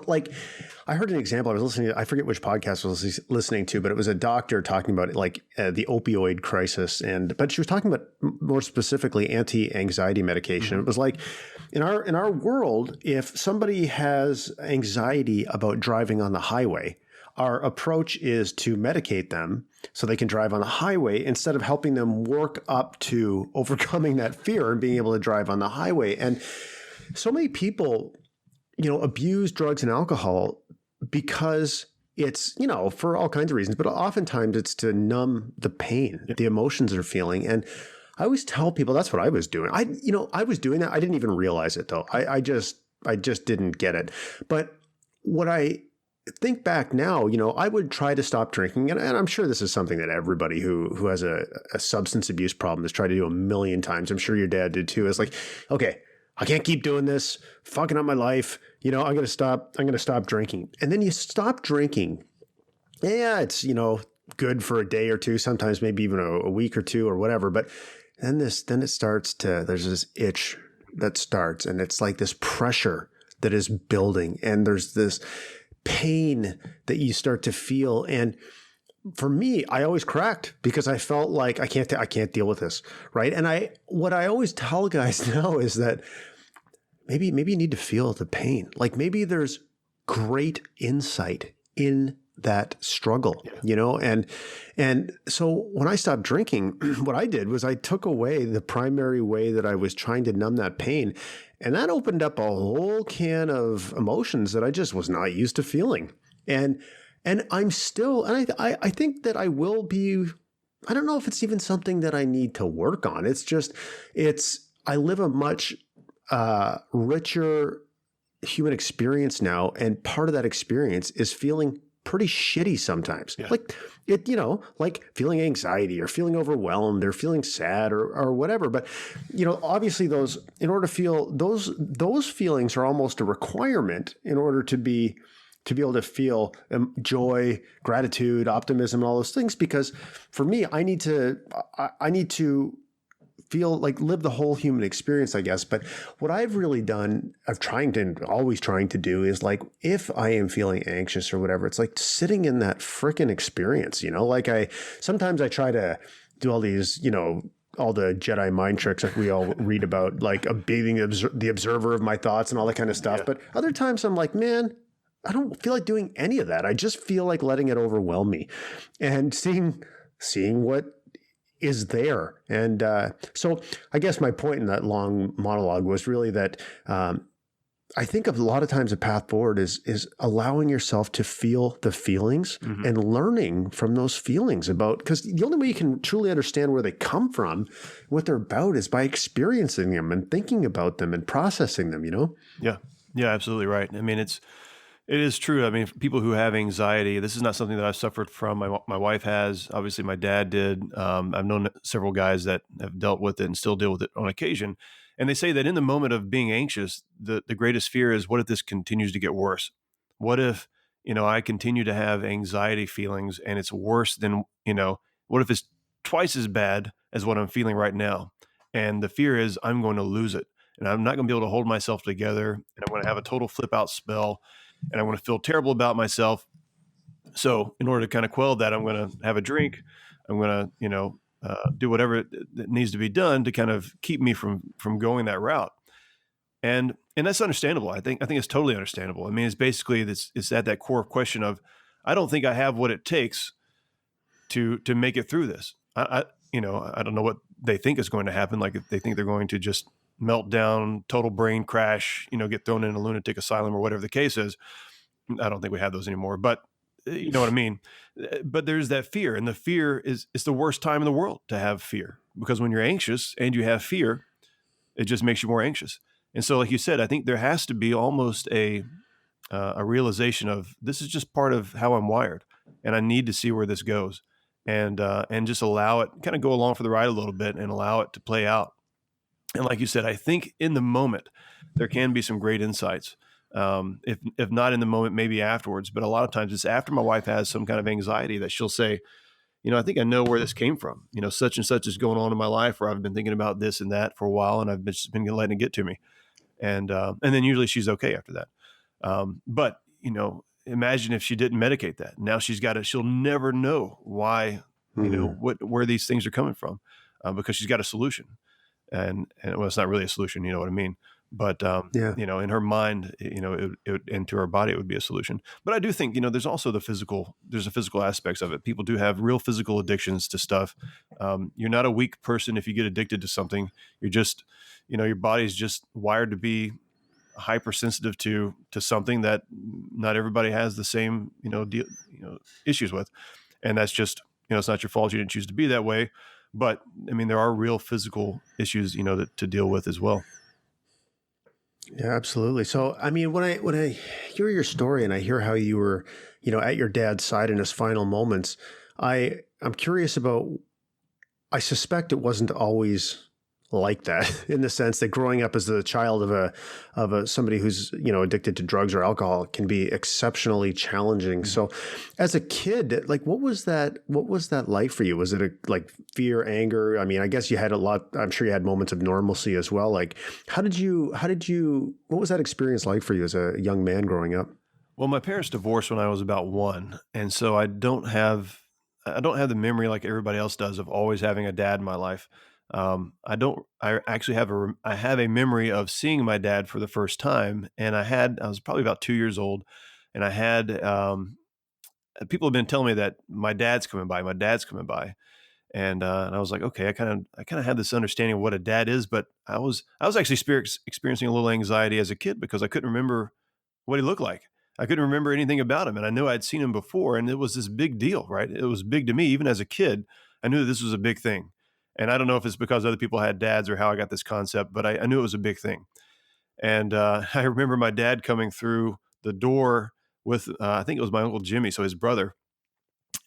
like I heard an example. I was listening to, I forget which podcast I was listening to, but it was a doctor talking about the opioid crisis. But she was talking about more specifically anti-anxiety medication. Mm-hmm. It was like in our world, if somebody has anxiety about driving on the highway, our approach is to medicate them so they can drive on the highway instead of helping them work up to overcoming that fear and being able to drive on the highway. And so many people, abuse drugs and alcohol because it's, for all kinds of reasons, but oftentimes it's to numb the pain, the emotions they're feeling. And I always tell people that's what I was doing. I was doing that. I didn't even realize it though. I just didn't get it. But what I think back now, I would try to stop drinking. And I'm sure this is something that everybody who has a substance abuse problem has tried to do a million times. I'm sure your dad did too. It's like, okay, I can't keep doing this, fucking up my life. I'm going to stop drinking. And then you stop drinking. Yeah, it's, good for a day or two, sometimes maybe even a week or two or whatever. But then it starts there's this itch that starts, and it's like this pressure that is building, and there's this pain that you start to feel. And for me, I always cracked because I felt like I can't deal with this. Right. And what I always tell guys now is that maybe you need to feel the pain. Like maybe there's great insight in that struggle, and so when I stopped drinking, what I did was I took away the primary way that I was trying to numb that pain. And that opened up a whole can of emotions that I just was not used to feeling. And I'm still, and I think that I will be, I don't know if it's even something that I need to work on. I live a much richer human experience now. And part of that experience is feeling pretty shitty sometimes. Yeah. Like feeling anxiety or feeling overwhelmed or feeling sad or whatever. But, obviously in order to feel those feelings are almost a requirement in order to be able to feel joy, gratitude, optimism, and all those things. Because for me, I need to feel like live the whole human experience, I guess. But what I've really done, always trying to do is like, if I am feeling anxious or whatever, it's like sitting in that frickin' experience, like sometimes I try to do all these, all the Jedi mind tricks that we all read about, like being the observer of my thoughts and all that kind of stuff. Yeah. But other times I'm like, man, I don't feel like doing any of that. I just feel like letting it overwhelm me and seeing what is there. And so I guess my point in that long monologue was really that I think a lot of times the path forward is allowing yourself to feel the feelings mm-hmm. and learning from those feelings because the only way you can truly understand where they come from, what they're about, is by experiencing them and thinking about them and processing them, Yeah. Yeah, absolutely right. I mean, it is true. I mean, people who have anxiety, this is not something that I've suffered from. My wife has, obviously my dad did. I've known several guys that have dealt with it and still deal with it on occasion. And they say that in the moment of being anxious, the greatest fear is, what if this continues to get worse? What if, I continue to have anxiety feelings and it's worse than, what if it's twice as bad as what I'm feeling right now? And the fear is I'm going to lose it. And I'm not going to be able to hold myself together. And I'm going to have a total flip out spell. And I'm going to feel terrible about myself. So in order to kind of quell that, I'm going to have a drink. I'm going to, do whatever that needs to be done to kind of keep me from going that route. And that's understandable. I think it's totally understandable. I mean, it's basically it's at that core question of, I don't think I have what it takes to make it through this. I don't know what they think is going to happen. Like they think they're going to just melt down, total brain crash, get thrown in a lunatic asylum or whatever the case is. I don't think we have those anymore, but you know what I mean? But there's that fear, and the fear it's the worst time in the world to have fear, because when you're anxious and you have fear, it just makes you more anxious. And so, like you said, I think there has to be almost a realization of, this is just part of how I'm wired, and I need to see where this goes, and just allow it, kind of go along for the ride a little bit and allow it to play out. And like you said, I think in the moment there can be some great insights. If not in the moment, maybe afterwards. But a lot of times it's after my wife has some kind of anxiety that she'll say, I think I know where this came from. Such and such is going on in my life, where I've been thinking about this and that for a while, and I've just been letting it get to me. And then usually she's okay after that. But imagine if she didn't medicate that. Now she'll never know why, where these things are coming from, because she's got a solution. And well, it's not really a solution, you know what I mean? But, Yeah. in her mind, and to her body, it would be a solution. But I do think, there's also there's a physical aspects of it. People do have real physical addictions to stuff. You're not a weak person if you get addicted to something. You're just, your body's just wired to be hypersensitive to something that not everybody has the same, issues with. And that's just, it's not your fault. You didn't choose to be that way. But I mean, there are real physical issues, to deal with as well. Yeah, absolutely. So, I mean, when I hear your story and I hear how you were, at your dad's side in his final moments, I'm curious about, I suspect it wasn't always like that, in the sense that growing up as the child of somebody who's, addicted to drugs or alcohol can be exceptionally challenging. So as a kid, like, what was that like for you? Was it like fear, anger? I mean, I guess you had I'm sure you had moments of normalcy as well. Like, what was that experience like for you as a young man growing up? Well, my parents divorced when I was about 1. And so I don't have the memory like everybody else does of always having a dad in my life. I actually have a memory of seeing my dad for the first time. And I was probably about 2 years old, and I had, people have been telling me that my dad's coming by. And I was like, okay, I kind of had this understanding of what a dad is, but I was actually experiencing a little anxiety as a kid, because I couldn't remember what he looked like. I couldn't remember anything about him. And I knew I'd seen him before, and it was this big deal, right? It was big to me. Even as a kid, I knew that this was a big thing. And I don't know if it's because other people had dads or how I got this concept, but I knew it was a big thing. And I remember my dad coming through the door with, I think it was my Uncle Jimmy, so his brother.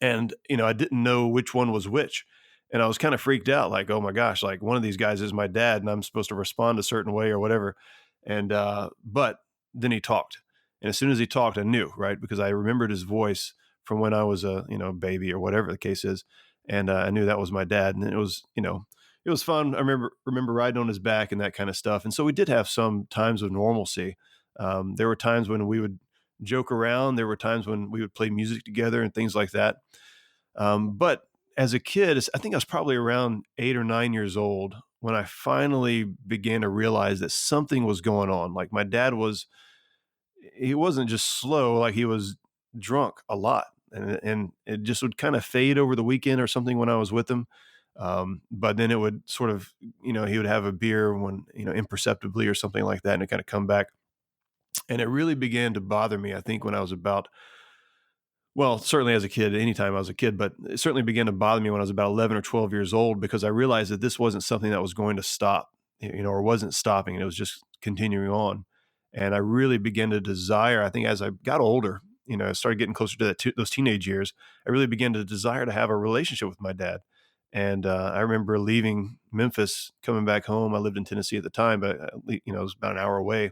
And, I didn't know which one was which. And I was kind of freaked out, like, oh my gosh, like one of these guys is my dad and I'm supposed to respond a certain way or whatever. And, but then he talked. And as soon as he talked, I knew, right? Because I remembered his voice from when I was a, baby or whatever the case is. And I knew that was my dad. And it was, it was fun. I remember riding on his back and that kind of stuff. And so we did have some times of normalcy. There were times when we would joke around. There were times when we would play music together and things like that. But as a kid, I think I was probably around 8 or 9 years old when I finally began to realize that something was going on. Like my dad he wasn't just slow, like he was drunk a lot. And it just would kind of fade over the weekend or something when I was with him. But then it would sort of, he would have a beer when, imperceptibly or something like that, and it kind of come back. And it really began to bother me, I think, when I was about, well, certainly as a kid, anytime I was a kid, but it certainly began to bother me when I was about 11 or 12 years old, because I realized that this wasn't something that was going to stop, or wasn't stopping, and it was just continuing on. And I really began to desire, I think as I got older, I started getting closer to those teenage years, I really began to desire to have a relationship with my dad. And I remember leaving Memphis, coming back home. I lived in Tennessee at the time, but it was about an hour away,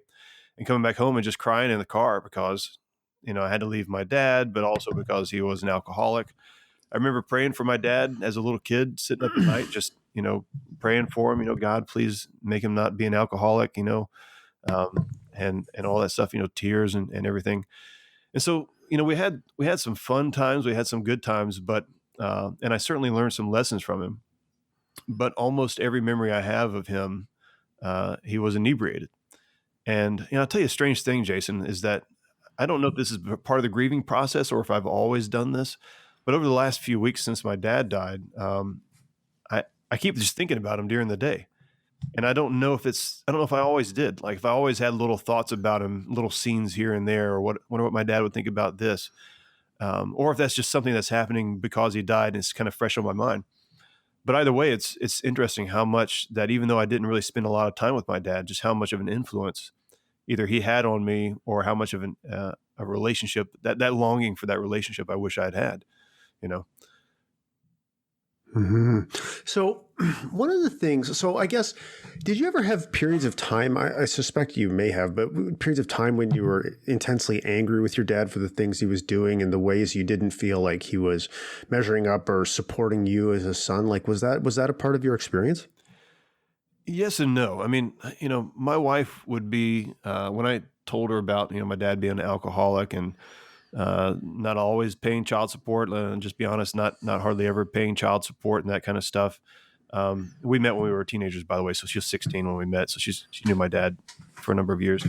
and coming back home and just crying in the car because, I had to leave my dad, but also because he was an alcoholic. I remember praying for my dad as a little kid, sitting up at night, just, praying for him, God, please make him not be an alcoholic, and all that stuff, tears and everything. And so, we had some fun times, we had some good times, but, and I certainly learned some lessons from him, but almost every memory I have of him, he was inebriated. And, I'll tell you a strange thing, Jason, is that I don't know if this is part of the grieving process or if I've always done this, but over the last few weeks since my dad died, I I keep just thinking about him during the day. And I don't know if I always did. Like if I always had little thoughts about him, little scenes here and there, or wonder what my dad would think about this. Or if that's just something that's happening because he died and it's kind of fresh on my mind. But either way, it's interesting how much that, even though I didn't really spend a lot of time with my dad, just how much of an influence either he had on me, or how much of a relationship, that longing for that relationship I wish I'd had, you know? Hmm. So one of the things, so I guess, did you ever have periods of time, I suspect you may have, but periods of time when you were intensely angry with your dad for the things he was doing and the ways you didn't feel like he was measuring up or supporting you as a son? Like, was that a part of your experience? Yes and no. I mean, my wife would be, when I told her about, my dad being an alcoholic and not always paying child support, just be honest, not hardly ever paying child support and that kind of stuff. We met when we were teenagers, by the way. So she was 16 when we met. So she knew my dad for a number of years.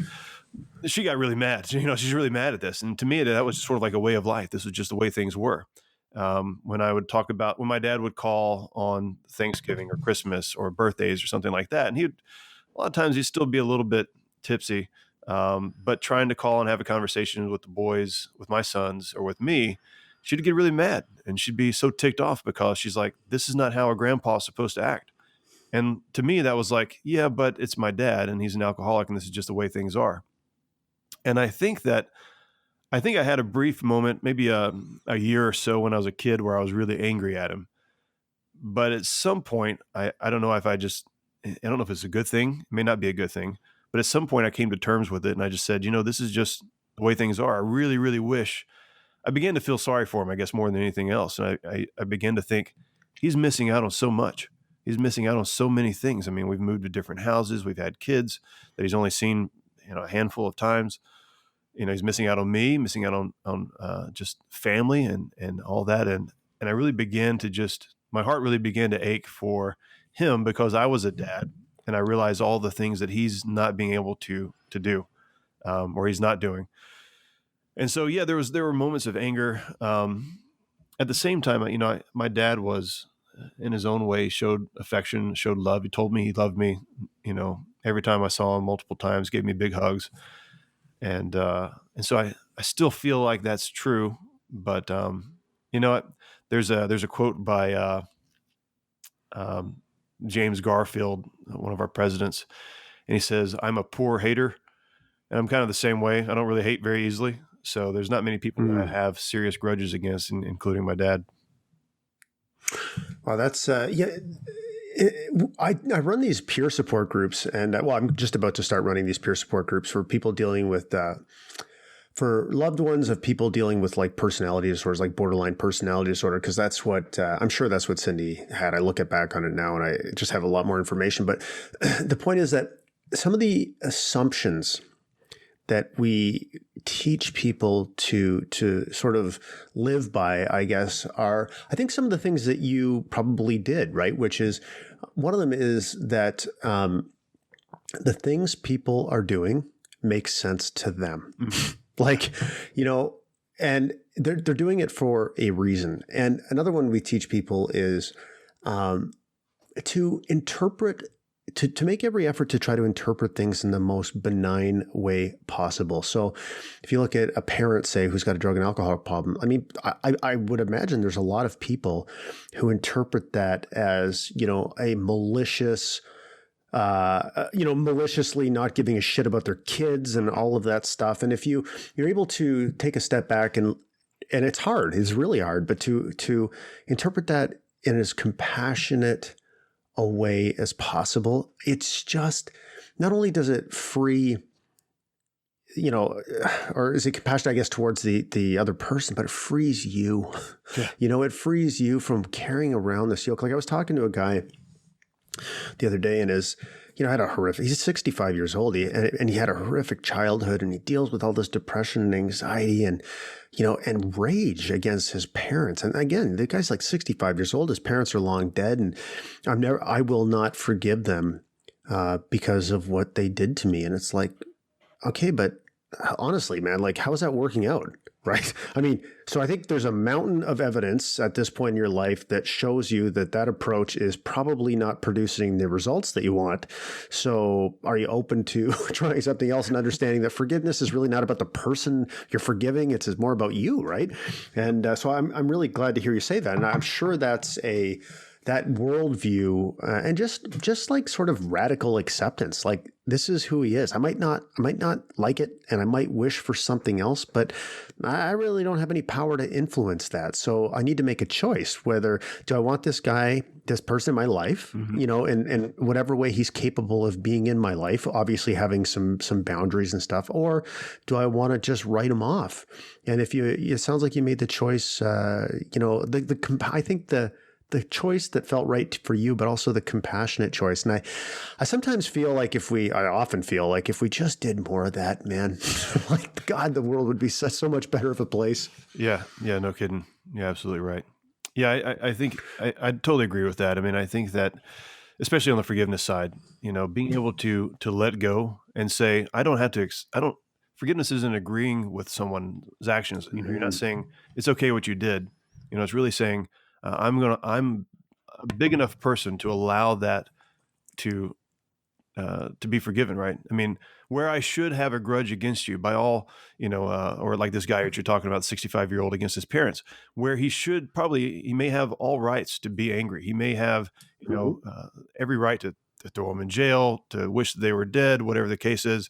She got really mad. She's really mad at this. And to me, that was sort of like a way of life. This was just the way things were. When I would talk about when my dad would call on Thanksgiving or Christmas or birthdays or something like that, and a lot of times he'd still be a little bit tipsy, but trying to call and have a conversation with the boys, with my sons or with me, she'd get really mad and she'd be so ticked off because she's like, this is not how a grandpa's supposed to act. And to me, that was like, yeah, but it's my dad and he's an alcoholic and this is just the way things are. And I think I had a brief moment, maybe a year or so when I was a kid, where I was really angry at him. But at some point, I don't know if I don't know if it's a good thing. It may not be a good thing. But at some point I came to terms with it and I just said, this is just the way things are. I really, really wish. I began to feel sorry for him, I guess, more than anything else. And I began to think he's missing out on so much. He's missing out on so many things. I mean, we've moved to different houses. We've had kids that he's only seen, a handful of times. He's missing out on me, missing out on just family and all that. And I really began to my heart really began to ache for him because I was a dad and I realized all the things that he's not being able to do, or he's not doing. And so, yeah, there were moments of anger. At the same time, my dad was, in his own way, showed affection, showed love. He told me he loved me, every time I saw him, multiple times, gave me big hugs. And so I still feel like that's true, but there's a quote by James Garfield, one of our presidents, and he says, "I'm a poor hater," and I'm kind of the same way. I don't really hate very easily, so there's not many people that I have serious grudges against, including my dad. Wow, that's yeah. I run these peer support groups, and I'm just about to start running these peer support groups for people dealing with, for loved ones of people dealing with like personality disorders, like borderline personality disorder, because that's what I'm sure that's what Cindy had. I look back on it now, and I just have a lot more information. But the point is that some of the assumptions that we teach people to sort of live by, I guess, are, I think, some of the things that you probably did, right? Which is, one of them is that the things people are doing make sense to them. Like, and they're doing it for a reason. And another one we teach people is to interpret, to make every effort to try to interpret things in the most benign way possible. So if you look at a parent, say, who's got a drug and alcohol problem, I mean, I would imagine there's a lot of people who interpret that as, a malicious, maliciously not giving a shit about their kids and all of that stuff. And if you're able to take a step back and it's hard, it's really hard, but to interpret that in as compassionate a way as possible, it's just, not only does it free, or is it compassion, I guess, towards the other person, but it frees you. Yeah. It frees you from carrying around this yoke. Like, I was talking to a guy the other day, and had a horrific, he's 65 years old, and he had a horrific childhood, and he deals with all this depression and anxiety and rage against his parents. And again, the guy's like 65 years old. His parents are long dead, and I will not forgive them because of what they did to me. And it's like, okay, but honestly, man, like, how is that working out? Right. I mean, so I think there's a mountain of evidence at this point in your life that shows you that that approach is probably not producing the results that you want. So are you open to trying something else and understanding that forgiveness is really not about the person you're forgiving? It's more about you. Right. And so I'm really glad to hear you say that. And I'm sure that worldview and just like sort of radical acceptance, like this is who he is. I might not like it, and I might wish for something else, but I really don't have any power to influence that. So I need to make a choice. Whether do I want this person in my life, in whatever way he's capable of being in my life, obviously having some boundaries and stuff, or do I want to just write him off? And it sounds like you made the choice. I think the choice that felt right for you, but also the compassionate choice. And I sometimes feel like I often feel like if we just did more of that, man, like God, the world would be so much better of a place. Yeah. Yeah. No kidding. Yeah, absolutely right. Yeah. I think I totally agree with that. I mean, I think that especially on the forgiveness side, being able to let go and say, forgiveness isn't agreeing with someone's actions. You're not saying it's okay what you did. It's really saying, I'm a big enough person to allow that to be forgiven, right? I mean, where I should have a grudge against you by all, or like this guy that you're talking about, 65-year-old against his parents, where he may have all rights to be angry. He may have, every right to throw him in jail, to wish they were dead, whatever the case is.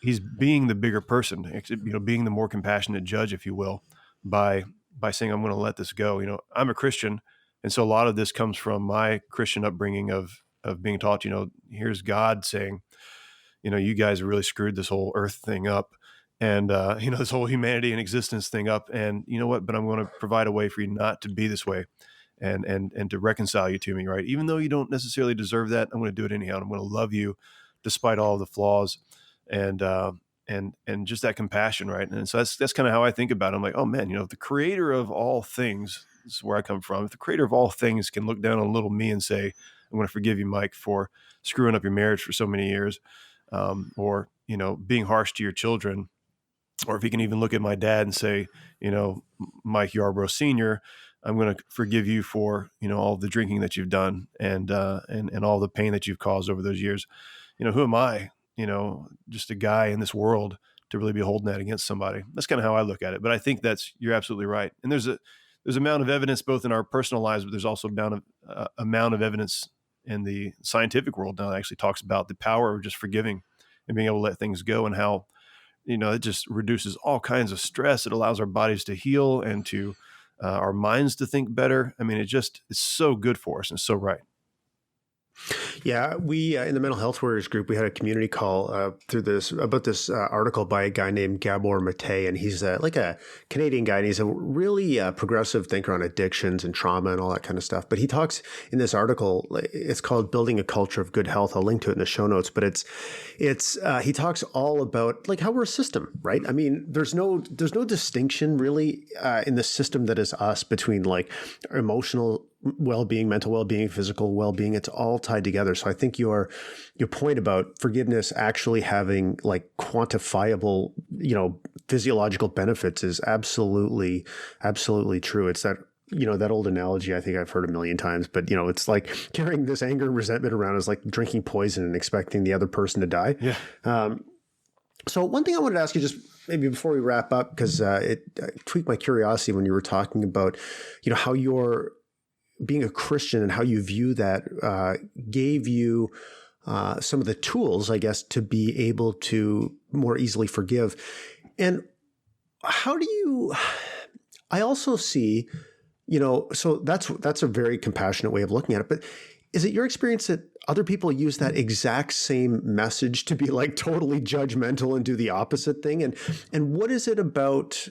He's being the bigger person, being the more compassionate judge, if you will, by saying, I'm going to let this go. I'm a Christian. And so a lot of this comes from my Christian upbringing of being taught, here's God saying, you guys really screwed this whole earth thing up and, this whole humanity and existence thing up. And you know what, but I'm going to provide a way for you not to be this way and to reconcile you to me, right? Even though you don't necessarily deserve that, I'm going to do it anyhow. I'm going to love you despite all of the flaws and just that compassion, right? And so that's kind of how I think about it. I'm like, oh man, the creator of all things, this is where I come from. If the creator of all things can look down on little me and say, I'm going to forgive you, Mike, for screwing up your marriage for so many years, or being harsh to your children, or if he can even look at my dad and say, Mike Yarbrough Sr., I'm going to forgive you for all the drinking that you've done and all the pain that you've caused over those years. Who am I? Just a guy in this world to really be holding that against somebody. That's kind of how I look at it. But I think you're absolutely right. And there's amount of evidence both in our personal lives, but there's also amount of evidence in the scientific world now that actually talks about the power of just forgiving and being able to let things go, and how, it just reduces all kinds of stress. It allows our bodies to heal and to our minds to think better. I mean, it's so good for us and so right. Yeah, we in the Mental Health Warriors group, we had a community call about this article by a guy named Gabor Mate, and he's like a Canadian guy, and he's a really progressive thinker on addictions and trauma and all that kind of stuff. But he talks in this article, it's called "Building a Culture of Good Health." I'll link to it in the show notes. But he talks all about like how we're a system, right? I mean, there's no distinction really in the system that is us between like emotional well-being, mental well-being, physical well-being. It's all tied together. So I think your point about forgiveness actually having like quantifiable, physiological benefits is absolutely true. It's that old analogy I think I've heard a million times, but it's like carrying this anger and resentment around is like drinking poison and expecting the other person to die. Yeah. So one thing I wanted to ask you just maybe before we wrap up, because it tweaked my curiosity when you were talking about, how you're being a Christian and how you view that gave you some of the tools, I guess, to be able to more easily forgive. And I also see, so that's a very compassionate way of looking at it. But is it your experience that other people use that exact same message to be like totally judgmental and do the opposite thing? And what is it about,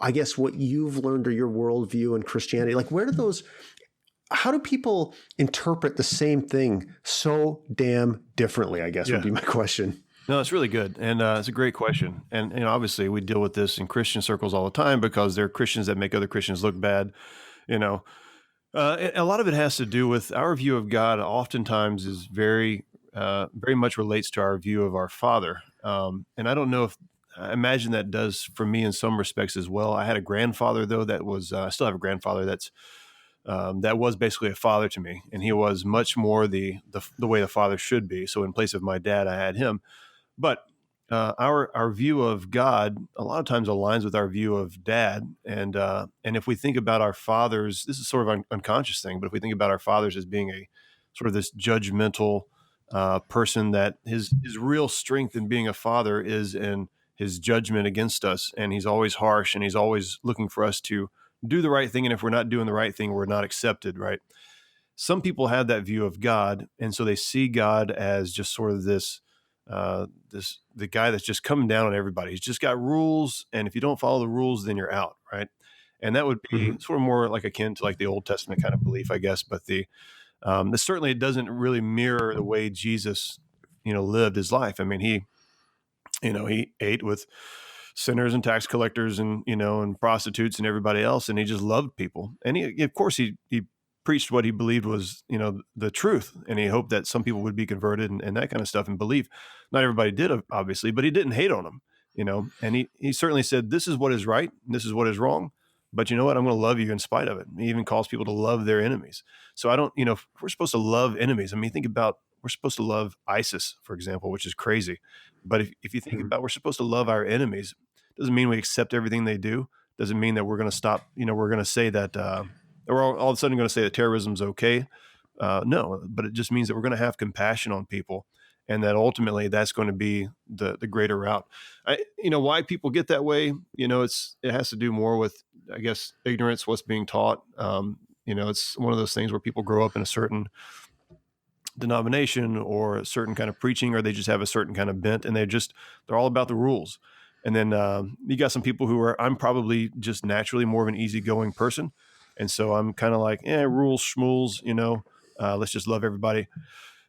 I guess, what you've learned or your worldview and Christianity, like how do people interpret the same thing so damn differently, I guess would be my question. No, it's really good. And it's a great question. And obviously we deal with this in Christian circles all the time because there are Christians that make other Christians look bad, a lot of it has to do with our view of God oftentimes is very very much relates to our view of our Father. And I don't know if I imagine that does for me in some respects as well. I had a grandfather though that was I still have a grandfather that was basically a father to me, and he was much more the way the father should be. So in place of my dad, I had him. But our view of God a lot of times aligns with our view of dad, and if we think about our fathers, this is sort of an unconscious thing, but if we think about our fathers as being a sort of this judgmental person, that his real strength in being a father is in his judgment against us, and he's always harsh, and he's always looking for us to do the right thing, and if we're not doing the right thing, we're not accepted, right? Some people have that view of God, and so they see God as just sort of the guy that's just coming down on everybody. He's just got rules, and if you don't follow the rules, then you're out, right? And that would be Mhm. sort of more like akin to like the Old Testament kind of belief, I guess. But this certainly doesn't really mirror the way Jesus, lived his life. I mean, he ate with sinners and tax collectors and prostitutes and everybody else, and he just loved people. And of course, he preached what he believed was, the truth, and he hoped that some people would be converted and that kind of stuff and believe. Not everybody did, obviously, but he didn't hate on them. And he certainly said, this is what is right, and this is what is wrong. But you know what? I'm going to love you in spite of it. He even calls people to love their enemies. So I don't, if we're supposed to love enemies. I mean, think about, we're supposed to love ISIS, for example, which is crazy. But if you think Mhm. about, we're supposed to love our enemies. Doesn't mean we accept everything they do. Doesn't mean that we're going to stop. We're going to say that, we're all of a sudden going to say that terrorism's okay. No, but it just means that we're going to have compassion on people, and that ultimately that's going to be the greater route. Why people get that way. It has to do more with, I guess, ignorance, what's being taught. It's one of those things where people grow up in a certain denomination or a certain kind of preaching, or they just have a certain kind of bent, and they're all about the rules. And then you got some people I'm probably just naturally more of an easygoing person. And so I'm kind of like, rules, schmools, let's just love everybody.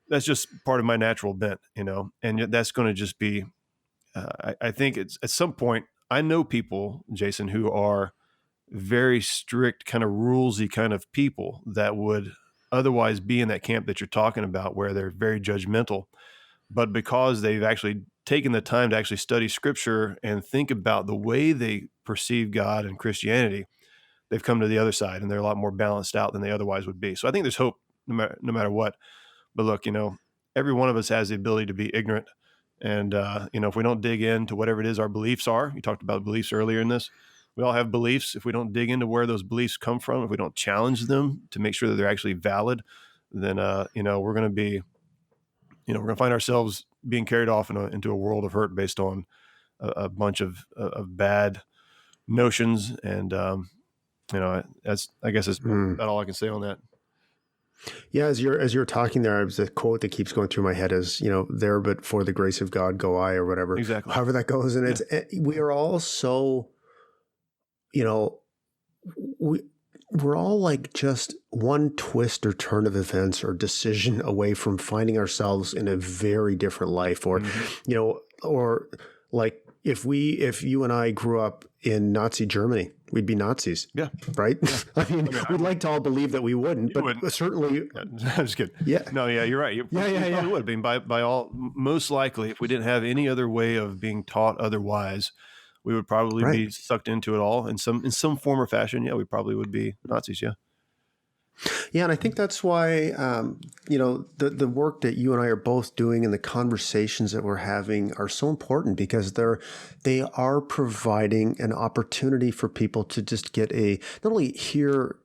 That's just part of my natural bent. And that's going to just be, I think it's at some point, I know people, Jason, who are very strict kind of rulesy kind of people that would otherwise be in that camp that you're talking about, where they're very judgmental, but because they've actually taken the time to actually study scripture and think about the way they perceive God and Christianity, they've come to the other side, and they're a lot more balanced out than they otherwise would be. So I think there's hope no matter what. But look, every one of us has the ability to be ignorant. And, if we don't dig into whatever it is our beliefs are, you talked about beliefs earlier in this, we all have beliefs. If we don't dig into where those beliefs come from, if we don't challenge them to make sure that they're actually valid, then, we're going to be, we're going to find ourselves being carried off into a world of hurt based on a bunch of bad notions. And, I guess that's Mm. about all I can say on that. Yeah, as you're talking there, there's a quote that keeps going through my head is, there but for the grace of God go I, or whatever, Exactly. however that goes. And Yeah. we are all so, you know, we we're all like just one twist or turn of events or decision away from finding ourselves in a very different life, or, Mm-hmm. or like if you and I grew up in Nazi Germany, we'd be Nazis. Yeah. Right. Yeah. I mean, we'd like to all believe that we wouldn't, but wouldn't. certainly. I'm just kidding. Yeah. No, yeah, you're right. You probably would. I mean, by all, most likely, if we didn't have any other way of being taught otherwise, we would probably Right. be sucked into it all in some form or fashion. Yeah, we probably would be Nazis. Yeah. Yeah, and I think that's why the work that you and I are both doing and the conversations that we're having are so important, because they are providing an opportunity for people to just get not only hear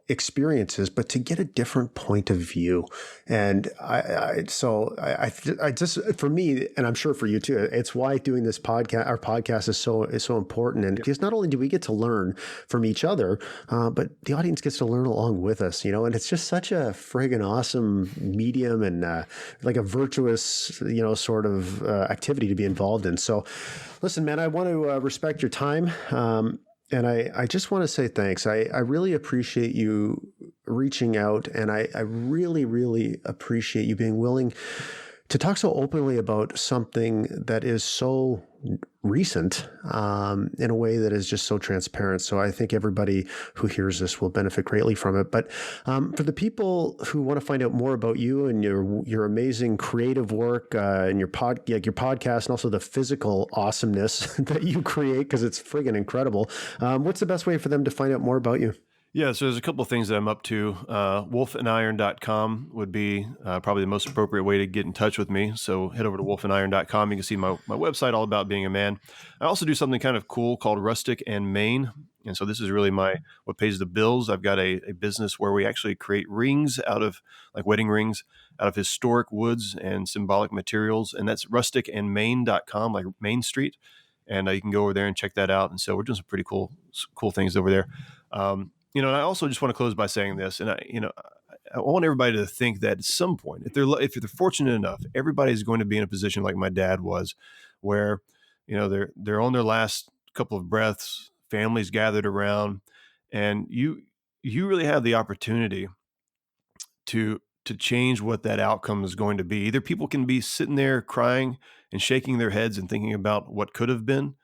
experiences, but to get a different point of view. And I just, for me, and I'm sure for you too, it's why doing this podcast, our podcast is so important. And because not only do we get to learn from each other, but the audience gets to learn along with us, and it's just such a friggin' awesome medium, and like a virtuous, sort of activity to be involved in. So listen, man, I want to respect your time. And I just want to say thanks. I really appreciate you reaching out, and I really, really appreciate you being willing to talk so openly about something that is so recent in a way that is just so transparent. So I think everybody who hears this will benefit greatly from it. But for the people who want to find out more about you and your amazing creative work and your podcast, and also the physical awesomeness that you create, because it's friggin' incredible, what's the best way for them to find out more about you? Yeah, so there's a couple of things that I'm up to. Wolf&iron.com would be probably the most appropriate way to get in touch with me. So head over to wolf&iron.com. You can see my website all about being a man. I also do something kind of cool called Rustic and Main. And so this is really what pays the bills. I've got a business where we actually create rings out of, like wedding rings, out of historic woods and symbolic materials. And that's rusticandmain.com, like Main Street. And you can go over there and check that out. And so we're doing some pretty cool things over there. And I also just want to close by saying this, and I want everybody to think that at some point, if they're fortunate enough, everybody's going to be in a position like my dad was, where they're on their last couple of breaths, families gathered around, and you really have the opportunity to change what that outcome is going to be. Either people can be sitting there crying and shaking their heads and thinking about what could have been,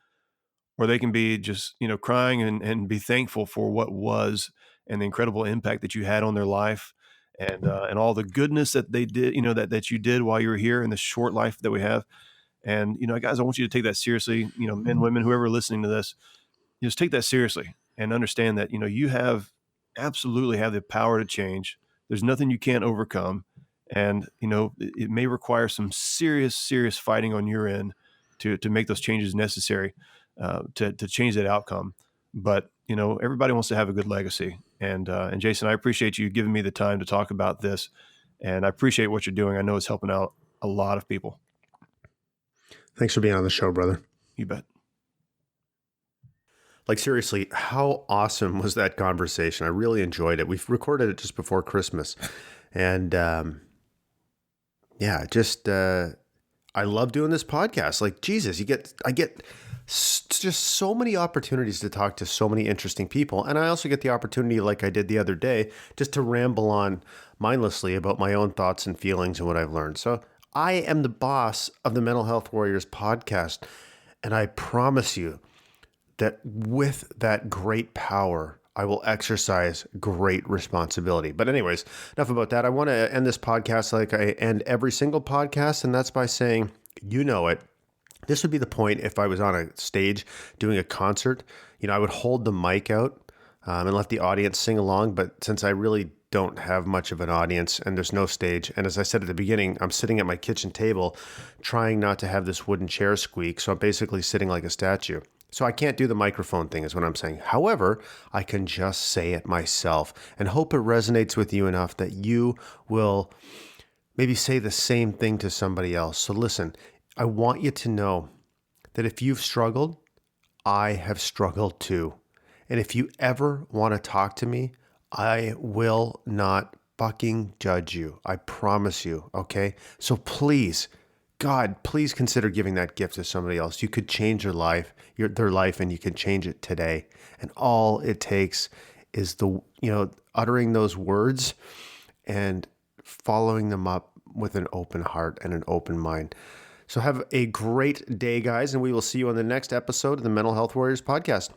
or they can be just, crying and be thankful for what was and the incredible impact that you had on their life and all the goodness that they did, that you did while you were here in this short life that we have. And, guys, I want you to take that seriously, men, women, whoever listening to this, just take that seriously and understand that, you absolutely have the power to change. There's nothing you can't overcome. And, it may require some serious, serious fighting on your end to make those changes necessary. To change that outcome. But, everybody wants to have a good legacy. And Jason, I appreciate you giving me the time to talk about this. And I appreciate what you're doing. I know it's helping out a lot of people. Thanks for being on the show, brother. You bet. Like, seriously, how awesome was that conversation? I really enjoyed it. We've recorded it just before Christmas. And I love doing this podcast. Like, Jesus, I get just so many opportunities to talk to so many interesting people. And I also get the opportunity, like I did the other day, just to ramble on mindlessly about my own thoughts and feelings and what I've learned. So I am the boss of the Mental Health Warriors podcast. And I promise you that with that great power, I will exercise great responsibility. But anyways, enough about that. I want to end this podcast like I end every single podcast, and that's by saying, this would be the point if I was on a stage doing a concert. I would hold the mic out and let the audience sing along. But since I really don't have much of an audience and there's no stage, and as I said at the beginning, I'm sitting at my kitchen table trying not to have this wooden chair squeak. So I'm basically sitting like a statue. So I can't do the microphone thing is what I'm saying. However, I can just say it myself and hope it resonates with you enough that you will maybe say the same thing to somebody else. So listen, I want you to know that if you've struggled, I have struggled too. And if you ever want to talk to me, I will not fucking judge you. I promise you, okay? So please, God, please consider giving that gift to somebody else. You could change their life, and you can change it today. And all it takes is uttering those words and following them up with an open heart and an open mind. So have a great day, guys, and we will see you on the next episode of the Mental Health Warriors podcast.